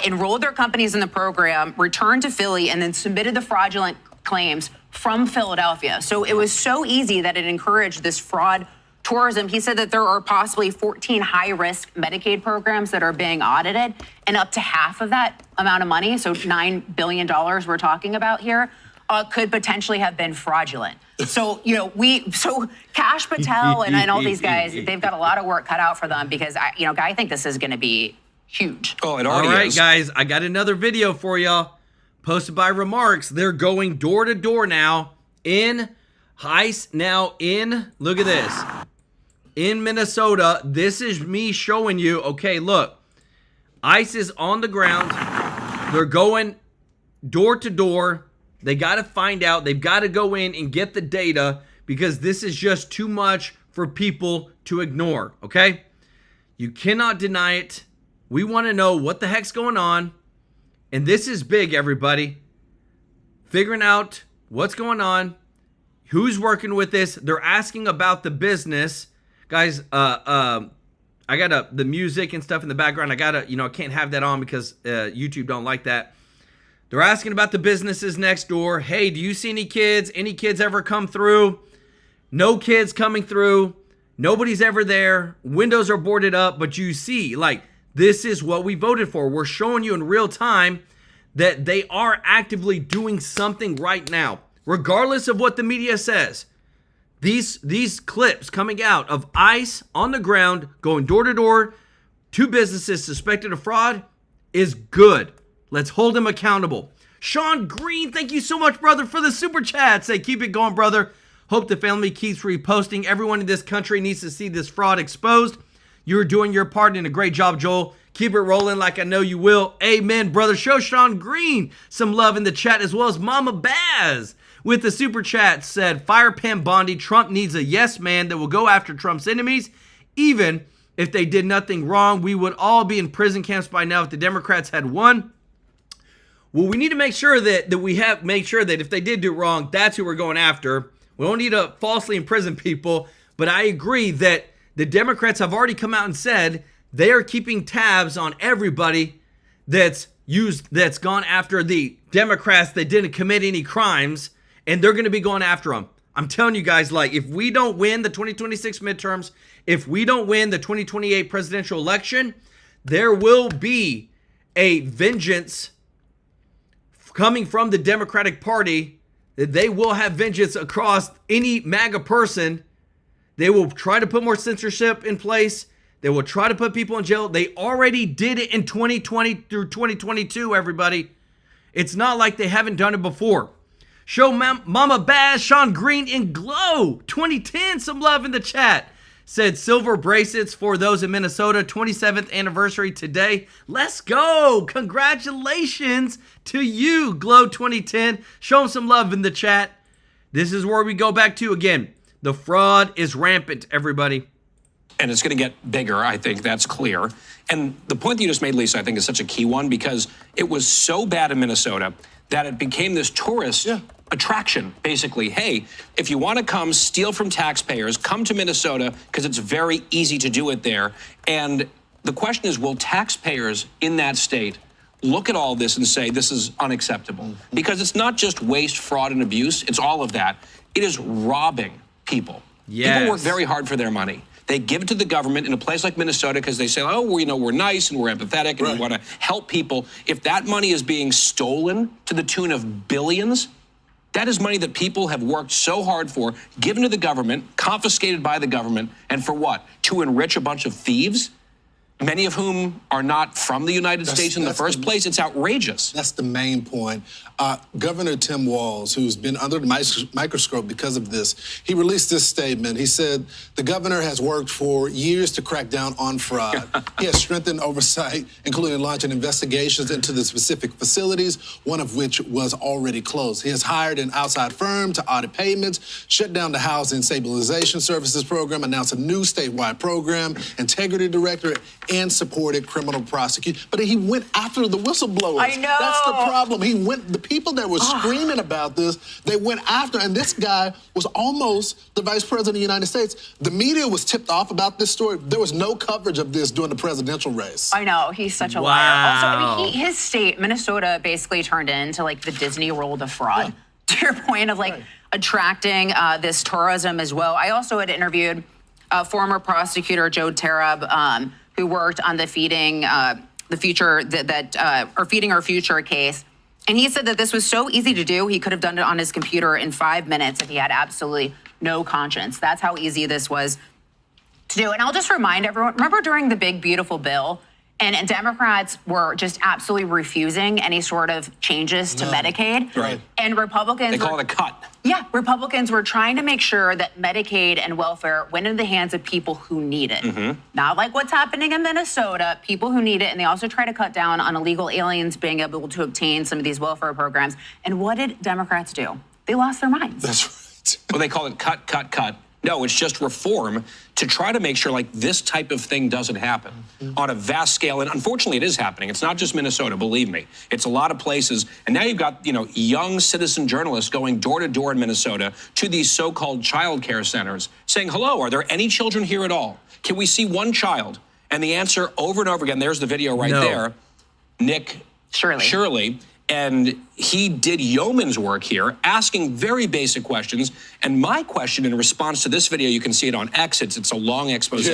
Speaker 16: enrolled their companies in the program, returned to Philly, and then submitted the fraudulent claims from Philadelphia. So it was so easy that it encouraged this fraud tourism. He said that there are possibly 14 high-risk Medicaid programs that are being audited, and up to half of that amount of money, so $9 billion we're talking about here, could potentially have been fraudulent. So, Kash Patel and all these guys, they've got a lot of work cut out for them because, I think this is going to be huge.
Speaker 5: Oh, it already is.
Speaker 1: All right, guys, I got another video for y'all. Posted by Remarks. They're going door to door now in ICE. Now look at this. In Minnesota, this is me showing you, okay, look. ICE is on the ground. They're going door to door. They got to find out. They've got to go in and get the data because this is just too much for people to ignore, okay? You cannot deny it. We want to know what the heck's going on. And this is big, everybody. Figuring out what's going on, who's working with this. They're asking about the business. Guys, I got the music and stuff in the background. I can't have that on because YouTube don't like that. They're asking about the businesses next door. Hey, do you see any kids? Any kids ever come through? No kids coming through. Nobody's ever there. Windows are boarded up, but you see, this is what we voted for. We're showing you in real time that they are actively doing something right now. Regardless of what the media says, these clips coming out of ICE on the ground, going door to door to businesses suspected of fraud is good. Let's hold them accountable. Sean Green, thank you so much, brother, for the super chat. Say, keep it going, brother. Hope the family keeps reposting. Everyone in this country needs to see this fraud exposed. You're doing your part and a great job, Joel. Keep it rolling like I know you will. Amen, brother. Show Sean Green some love in the chat, as well as Mama Baz with the super chat said, Fire Pam Bondi, Trump needs a yes man that will go after Trump's enemies. Even if they did nothing wrong, we would all be in prison camps by now if the Democrats had won. Well, we need to make sure that we have made sure that if they did do wrong, that's who we're going after. We don't need to falsely imprison people. But I agree that the Democrats have already come out and said they are keeping tabs on everybody that's gone after the Democrats that didn't commit any crimes, and they're going to be going after them. I'm telling you guys, like, if we don't win the 2026 midterms, if we don't win the 2028 presidential election, there will be a vengeance coming from the Democratic Party. That they will have vengeance across any MAGA person. They will try to put more censorship in place. They will try to put people in jail. They already did it in 2020 through 2022, everybody. It's not like they haven't done it before. Show Mama Baz, Sean Green in Glow 2010. Some love in the chat. Said silver bracelets for those in Minnesota. 27th anniversary today. Let's go. Congratulations to you, Glow 2010. Show them some love in the chat. This is where we go back to again. The fraud is rampant, everybody.
Speaker 17: And it's going to get bigger, I think that's clear. And the point that you just made, Lisa, I think is such a key one because it was so bad in Minnesota that it became this tourist attraction, basically. Hey, if you want to come steal from taxpayers, come to Minnesota because it's very easy to do it there. And the question is, will taxpayers in that state look at all this and say this is unacceptable? Because it's not just waste, fraud, and abuse. It's all of that. It is robbing people.
Speaker 1: Yes.
Speaker 17: People work very hard for their money. They give it to the government in a place like Minnesota because they say, oh, we're nice and we're empathetic and we want to help people. If that money is being stolen to the tune of billions, that is money that people have worked so hard for, given to the government, confiscated by the government, and for what? To enrich a bunch of thieves? Many of whom are not from the United States in the first place. It's outrageous.
Speaker 15: That's the main point. Governor Tim Walz, who's been under the microscope because of this, he released this statement. He said, the governor has worked for years to crack down on fraud. He has strengthened oversight, including launching investigations into the specific facilities, one of which was already closed. He has hired an outside firm to audit payments, shut down the Housing Stabilization Services Program, announced a new statewide program, integrity directorate, and supported criminal prosecution. But he went after the whistleblowers.
Speaker 16: I know.
Speaker 15: That's the problem. The people that were screaming about this, they went after, and this guy was almost the vice president of the United States. The media was tipped off about this story. There was no coverage of this during the presidential race.
Speaker 16: I know, he's such a liar. Also, I mean, his state, Minnesota, basically turned into like the Disney World of fraud. To your point of like attracting this tourism as well. I also had interviewed former prosecutor Joe Tarab, who worked on the Feeding Our Future case. And he said that this was so easy to do, he could have done it on his computer in 5 minutes if he had absolutely no conscience. That's how easy this was to do. And I'll just remind everyone, remember during the big, beautiful bill, and Democrats were just absolutely refusing any sort of changes to Medicaid.
Speaker 17: Right.
Speaker 16: And Republicans...
Speaker 17: They call it a cut.
Speaker 16: Yeah, Republicans were trying to make sure that Medicaid and welfare went into the hands of people who need it. Not like what's happening in Minnesota, people who need it. And they also try to cut down on illegal aliens being able to obtain some of these welfare programs. And what did Democrats do? They lost their minds.
Speaker 15: That's right.
Speaker 17: Well, they call it cut, cut, cut. No, it's just reform to try to make sure like this type of thing doesn't happen on a vast scale. And unfortunately, it is happening. It's not just Minnesota, believe me. It's a lot of places. And now you've got, young citizen journalists going door to door in Minnesota to these so-called child care centers saying, hello, are there any children here at all? Can we see one child? And the answer over and over again, there's the video right there, Nick Shirley. And he did yeoman's work here, asking very basic questions. And my question in response to this video, you can see it on X, it's a long expose.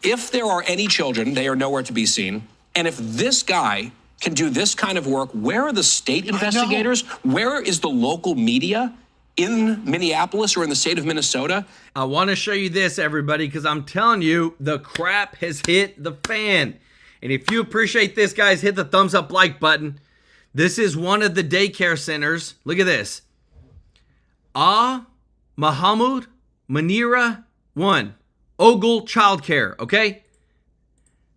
Speaker 17: If there are any children, they are nowhere to be seen. And if this guy can do this kind of work, where are the state investigators? Where is the local media in Minneapolis or in the state of Minnesota?
Speaker 1: I want to show you this, everybody, because I'm telling you, the crap has hit the fan. And if you appreciate this, guys, hit the thumbs up like button. This is one of the daycare centers. Look at this. Mahamud Manira 1. Ogle Childcare, okay?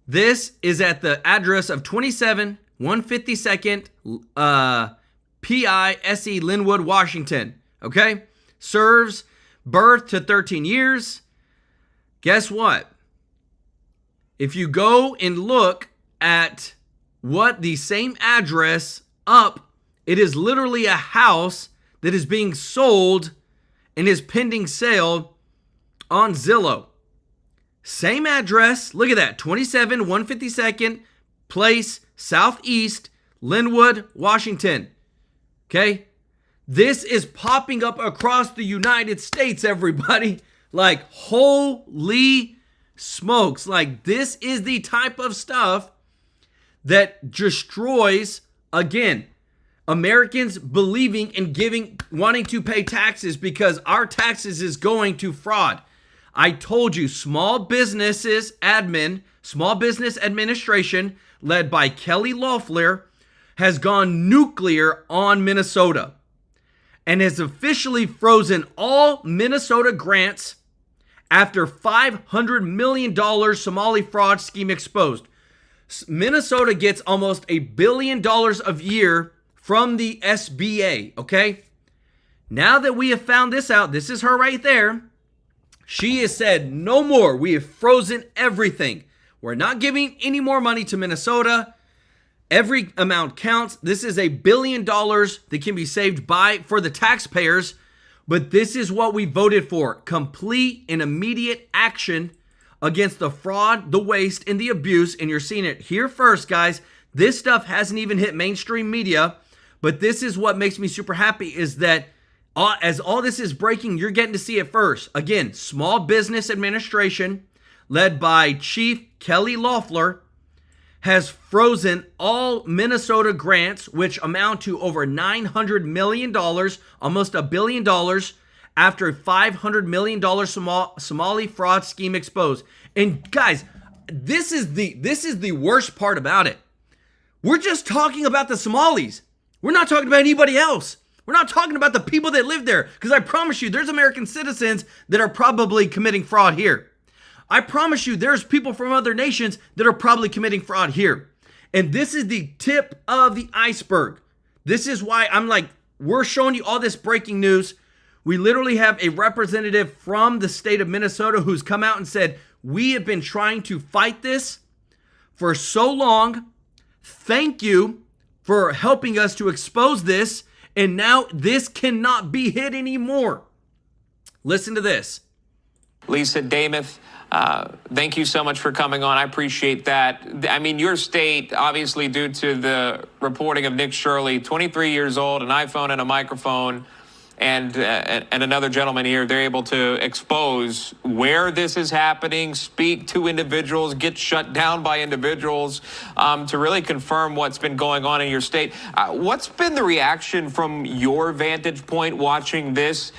Speaker 1: This is at the address of 27 152nd PISE Linwood, Washington, okay? Serves birth to 13 years. Guess what? If you go and look at what the same address up, it is literally a house that is being sold and is pending sale on Zillow. Same address. Look at that. 27 152nd Place, Southeast, Linwood, Washington. Okay? This is popping up across the United States, everybody. Like, holy smokes. Like, this is the type of stuff that destroys, again, Americans believing and wanting to pay taxes because our taxes is going to fraud. I told you, small business administration led by Kelly Loeffler has gone nuclear on Minnesota and has officially frozen all Minnesota grants after $500 million Somali fraud scheme exposed. Minnesota gets almost $1 billion a year from the SBA, okay? Now that we have found this out, this is her right there. She has said, no more. We have frozen everything. We're not giving any more money to Minnesota. Every amount counts. This is $1 billion that can be saved for the taxpayers. But this is what we voted for. Complete and immediate action against the fraud, the waste, and the abuse. And you're seeing it here first, guys. This stuff hasn't even hit mainstream media. But this is what makes me super happy is that as all this is breaking, you're getting to see it first. Again, Small Business Administration, led by Chief Kelly Loeffler, has frozen all Minnesota grants, which amount to over $900 million, almost $1 billion, after a $500 million Somali fraud scheme exposed. And guys, this is the worst part about it. We're just talking about the Somalis. We're not talking about anybody else. We're not talking about the people that live there, because I promise you, there's American citizens that are probably committing fraud here. I promise you, there's people from other nations that are probably committing fraud here. And this is the tip of the iceberg. This is why I'm like, we're showing you all this breaking news. We literally have a representative from the state of Minnesota who's come out and said, we have been trying to fight this for so long. Thank you for helping us to expose this. And now this cannot be hid anymore. Listen to this.
Speaker 18: Lisa Damath, thank you so much for coming on. I appreciate that. I mean, your state, obviously, due to the reporting of Nick Shirley, 23 years old, an iPhone and a microphone, and another gentleman here, they're able to expose where this is happening, speak to individuals, get shut down by individuals, to really confirm what's been going on in your state. What's been the reaction from your vantage point watching this?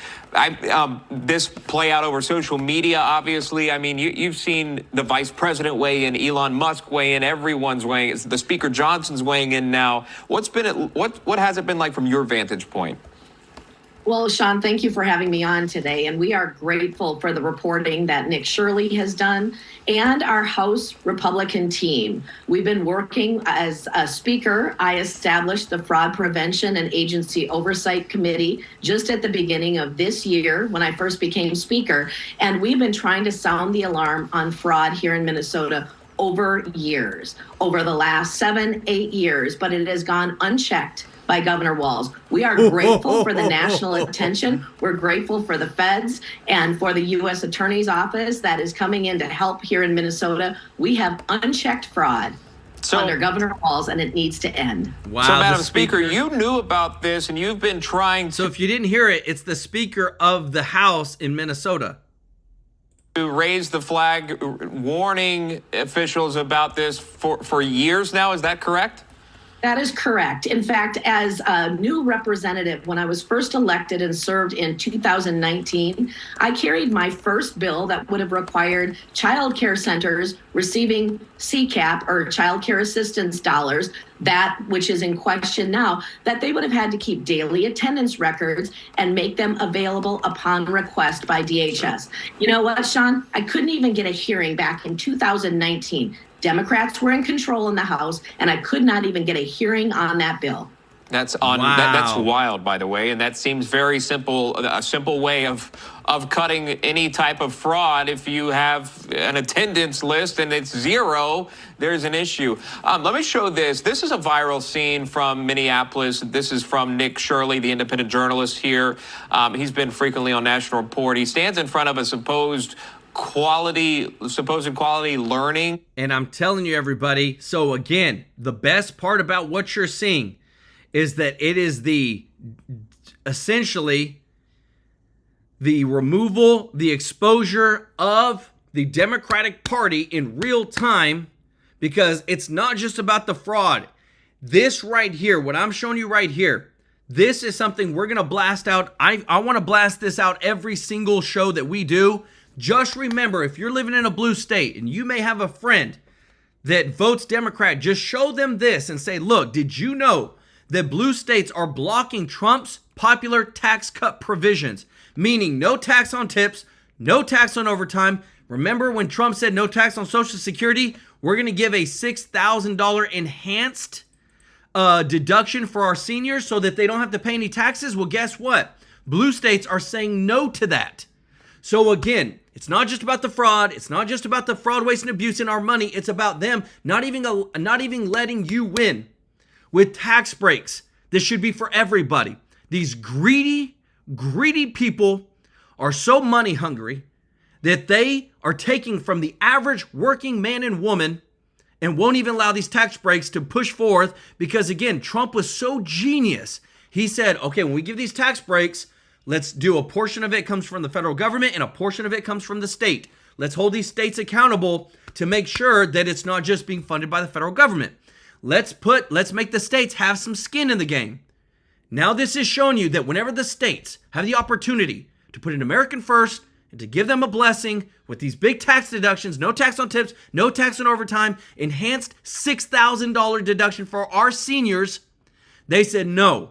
Speaker 18: This play out over social media, obviously. I mean, you've seen the vice president weigh in, Elon Musk weigh in, everyone's weighing in. The Speaker Johnson's weighing in now. What has it been like from your vantage point?
Speaker 19: Well, Sean, thank you for having me on today. And we are grateful for the reporting that Nick Shirley has done and our House Republican team. We've been working as a speaker. I established the Fraud Prevention and Agency Oversight Committee just at the beginning of this year when I first became speaker. And we've been trying to sound the alarm on fraud here in Minnesota over years, over the last 7-8 years, but it has gone unchecked by Governor Walz. We are grateful for the national attention. We're grateful for the feds and for the U.S. Attorney's Office that is coming in to help here in Minnesota. We have unchecked fraud under Governor Walz, and it needs to end.
Speaker 18: Wow. So, Madam Speaker, you knew about this, and you've been trying to...
Speaker 1: So if you didn't hear it, it's the Speaker of the House in Minnesota.
Speaker 18: To raise the flag, warning officials about this for years now. Is that correct?
Speaker 19: That is correct. In fact, as a new representative, when I was first elected and served in 2019, I carried my first bill that would have required child care centers receiving CCAP or child care assistance dollars, that which is in question now, that they would have had to keep daily attendance records and make them available upon request by DHS. You know what, Sean? I couldn't even get a hearing back in 2019. Democrats were in control in the House, and I could not even get a hearing on that bill.
Speaker 18: That's on.
Speaker 1: Wow.
Speaker 18: That's wild, by the way, and that seems very simple. A simple way of cutting any type of fraud. If you have an attendance list and it's 0, there's an issue. Let me show this. This is a viral scene from Minneapolis. This is from Nick Shirley, the independent journalist here. He's been frequently on National Report. He stands in front of a supposed quality learning.
Speaker 1: And I'm telling you, everybody, so again, the best part about what you're seeing is that it is essentially the removal, the exposure of the Democratic Party in real time, because it's not just about the fraud. This right here, what I'm showing you right here, this is something we're going to blast out. I want to blast this out every single show that we do. Just remember, if you're living in a blue state and you may have a friend that votes Democrat, just show them this and say, look, did you know that blue states are blocking Trump's popular tax cut provisions, meaning no tax on tips, no tax on overtime. Remember when Trump said no tax on Social Security? We're going to give a $6,000 enhanced deduction for our seniors so that they don't have to pay any taxes. Well, guess what? Blue states are saying no to that. So again, it's not just about the fraud. It's not just about the fraud, waste, and abuse in our money. It's about them not even letting you win with tax breaks. This should be for everybody. These greedy people are so money hungry that they are taking from the average working man and woman and won't even allow these tax breaks to push forth because, again, Trump was so genius. He said, okay, when we give these tax breaks, let's do a portion of it comes from the federal government and a portion of it comes from the state. Let's hold these states accountable to make sure that it's not just being funded by the federal government. Let's make the states have some skin in the game. Now this is showing you that whenever the states have the opportunity to put an American first and to give them a blessing with these big tax deductions, no tax on tips, no tax on overtime, enhanced $6,000 deduction for our seniors, they said, no,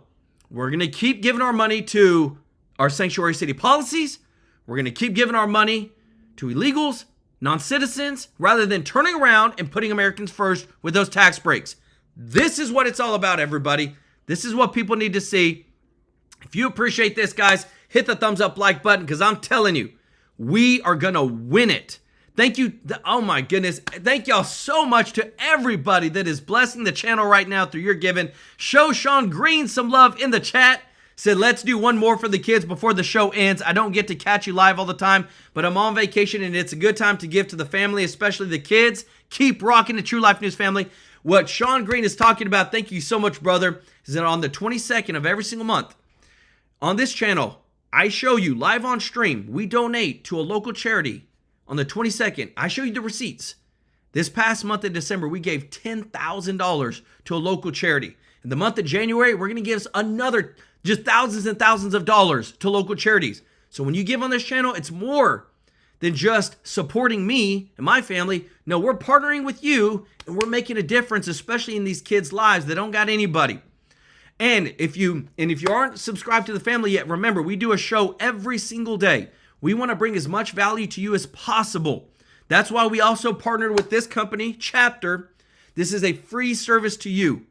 Speaker 1: we're going to keep giving our money to our sanctuary city policies. We're going to keep giving our money to illegals, non-citizens, rather than turning around and putting Americans first with those tax breaks. This is what it's all about, everybody. This is what people need to see. If you appreciate this, guys, hit the thumbs up like button because I'm telling you, we are going to win it. Thank you. Oh my goodness. Thank y'all so much to everybody that is blessing the channel right now through your giving. Show Sean Green some love in the chat. Said, let's do one more for the kids before the show ends. I don't get to catch you live all the time, but I'm on vacation and it's a good time to give to the family, especially the kids. Keep rocking the True Life News family. What Sean Green is talking about, thank you so much, brother, is that on the 22nd of every single month, on this channel, I show you live on stream, we donate to a local charity. On the 22nd, I show you the receipts. This past month of December, we gave $10,000 to a local charity. In the month of January, we're going to give another just thousands and thousands of dollars to local charities. So when you give on this channel, it's more than just supporting me and my family. No, we're partnering with you and we're making a difference, especially in these kids' lives that don't got anybody. And if you aren't subscribed to the family yet, remember, we do a show every single day. We want to bring as much value to you as possible. That's why we also partnered with this company, Chapter. This is a free service to you.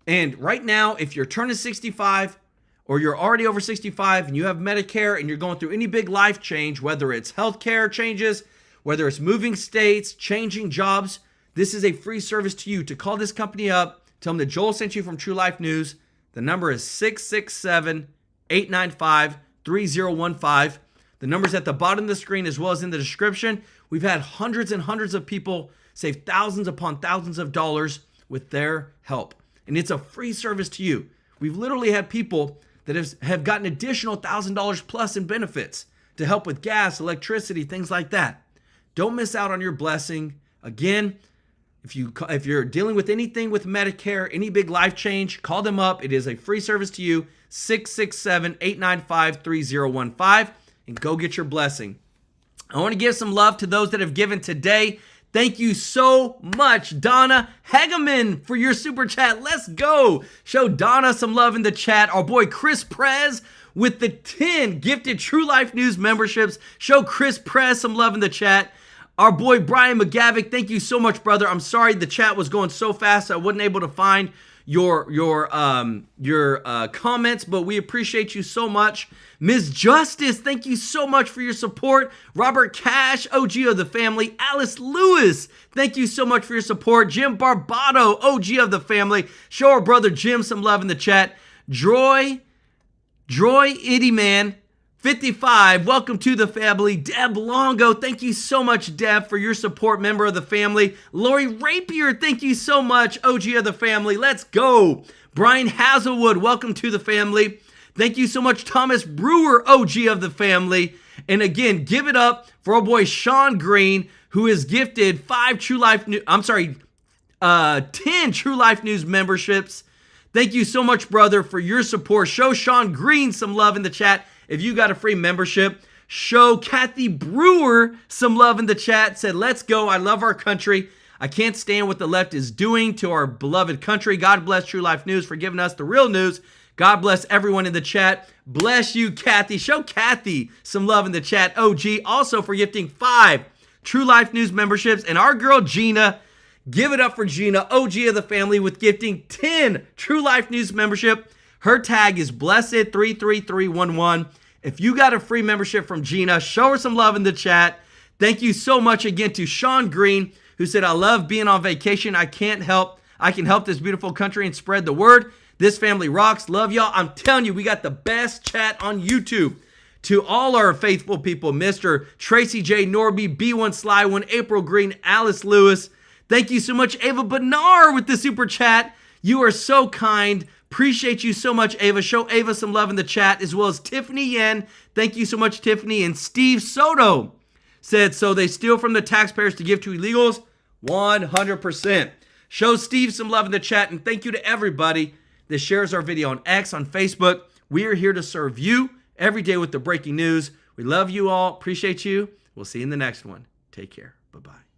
Speaker 1: And right now, if you're turning 65 or you're already over 65 and you have Medicare and you're going through any big life change, whether it's healthcare changes, whether it's moving states, changing jobs, this is a free service to you to call this company up, tell them that Joel sent you from True Life News. The number is 667-895-3015. The number's at the bottom of the screen as well as in the description. We've had hundreds and hundreds of people save thousands upon thousands of dollars with their help. And it's a free service to you. We've literally had people that have gotten additional $1,000 plus in benefits to help with gas, electricity, things like that. Don't miss out on your blessing. Again, if you're dealing with anything with Medicare, any big life change, call them up. It is a free service to you, 667-895-3015, and go get your blessing. I want to give some love to those that have given today. Thank you so much, Donna Hegeman, for your super chat. Let's go. Show Donna some love in the chat. Our boy Chris Prez with the 10 gifted True Life News memberships. Show Chris Prez some love in the chat. Our boy Brian McGavick, thank you so much, brother. I'm sorry the chat was going so fast I wasn't able to find your comments, but we appreciate you so much. Ms. Justice, thank you so much for your support. Robert Cash, OG of the family. Alice Lewis, thank you so much for your support. Jim Barbato, OG of the family. Show our brother Jim some love in the chat. Droy Iddyman 55, welcome to the family. Deb Longo, thank you so much, Deb, for your support, member of the family. Lori Rapier, thank you so much, OG of the family. Let's go. Brian Hazelwood, welcome to the family. Thank you so much, Thomas Brewer, OG of the family. And again, give it up for our boy Sean Green, who is gifted 10 True Life News memberships. Thank you so much, brother, for your support. Show Sean Green some love in the chat. If you got a free membership, show Kathy Brewer some love in the chat. Said, let's go. I love our country. I can't stand what the left is doing to our beloved country. God bless True Life News for giving us the real news. God bless everyone in the chat. Bless you, Kathy. Show Kathy some love in the chat. OG also for gifting 5 True Life News memberships. And our girl Gina, give it up for Gina, OG of the family, with gifting 10 True Life News membership. Her tag is Blessed33311. If you got a free membership from Gina, show her some love in the chat. Thank you so much again to Sean Green, who said, I love being on vacation. I can help this beautiful country and spread the word. This family rocks. Love y'all. I'm telling you, we got the best chat on YouTube. To all our faithful people, Mr. Tracy J. Norby, B1 Sly One, April Green, Alice Lewis. Thank you so much, Ava Benar, with the super chat. You are so kind. Appreciate you so much, Ava. Show Ava some love in the chat, as well as Tiffany Yen. Thank you so much, Tiffany. And Steve Soto said, so they steal from the taxpayers to give to illegals? 100%. Show Steve some love in the chat, and thank you to everybody that shares our video on X, on Facebook. We are here to serve you every day with the breaking news. We love you all. Appreciate you. We'll see you in the next one. Take care. Bye-bye.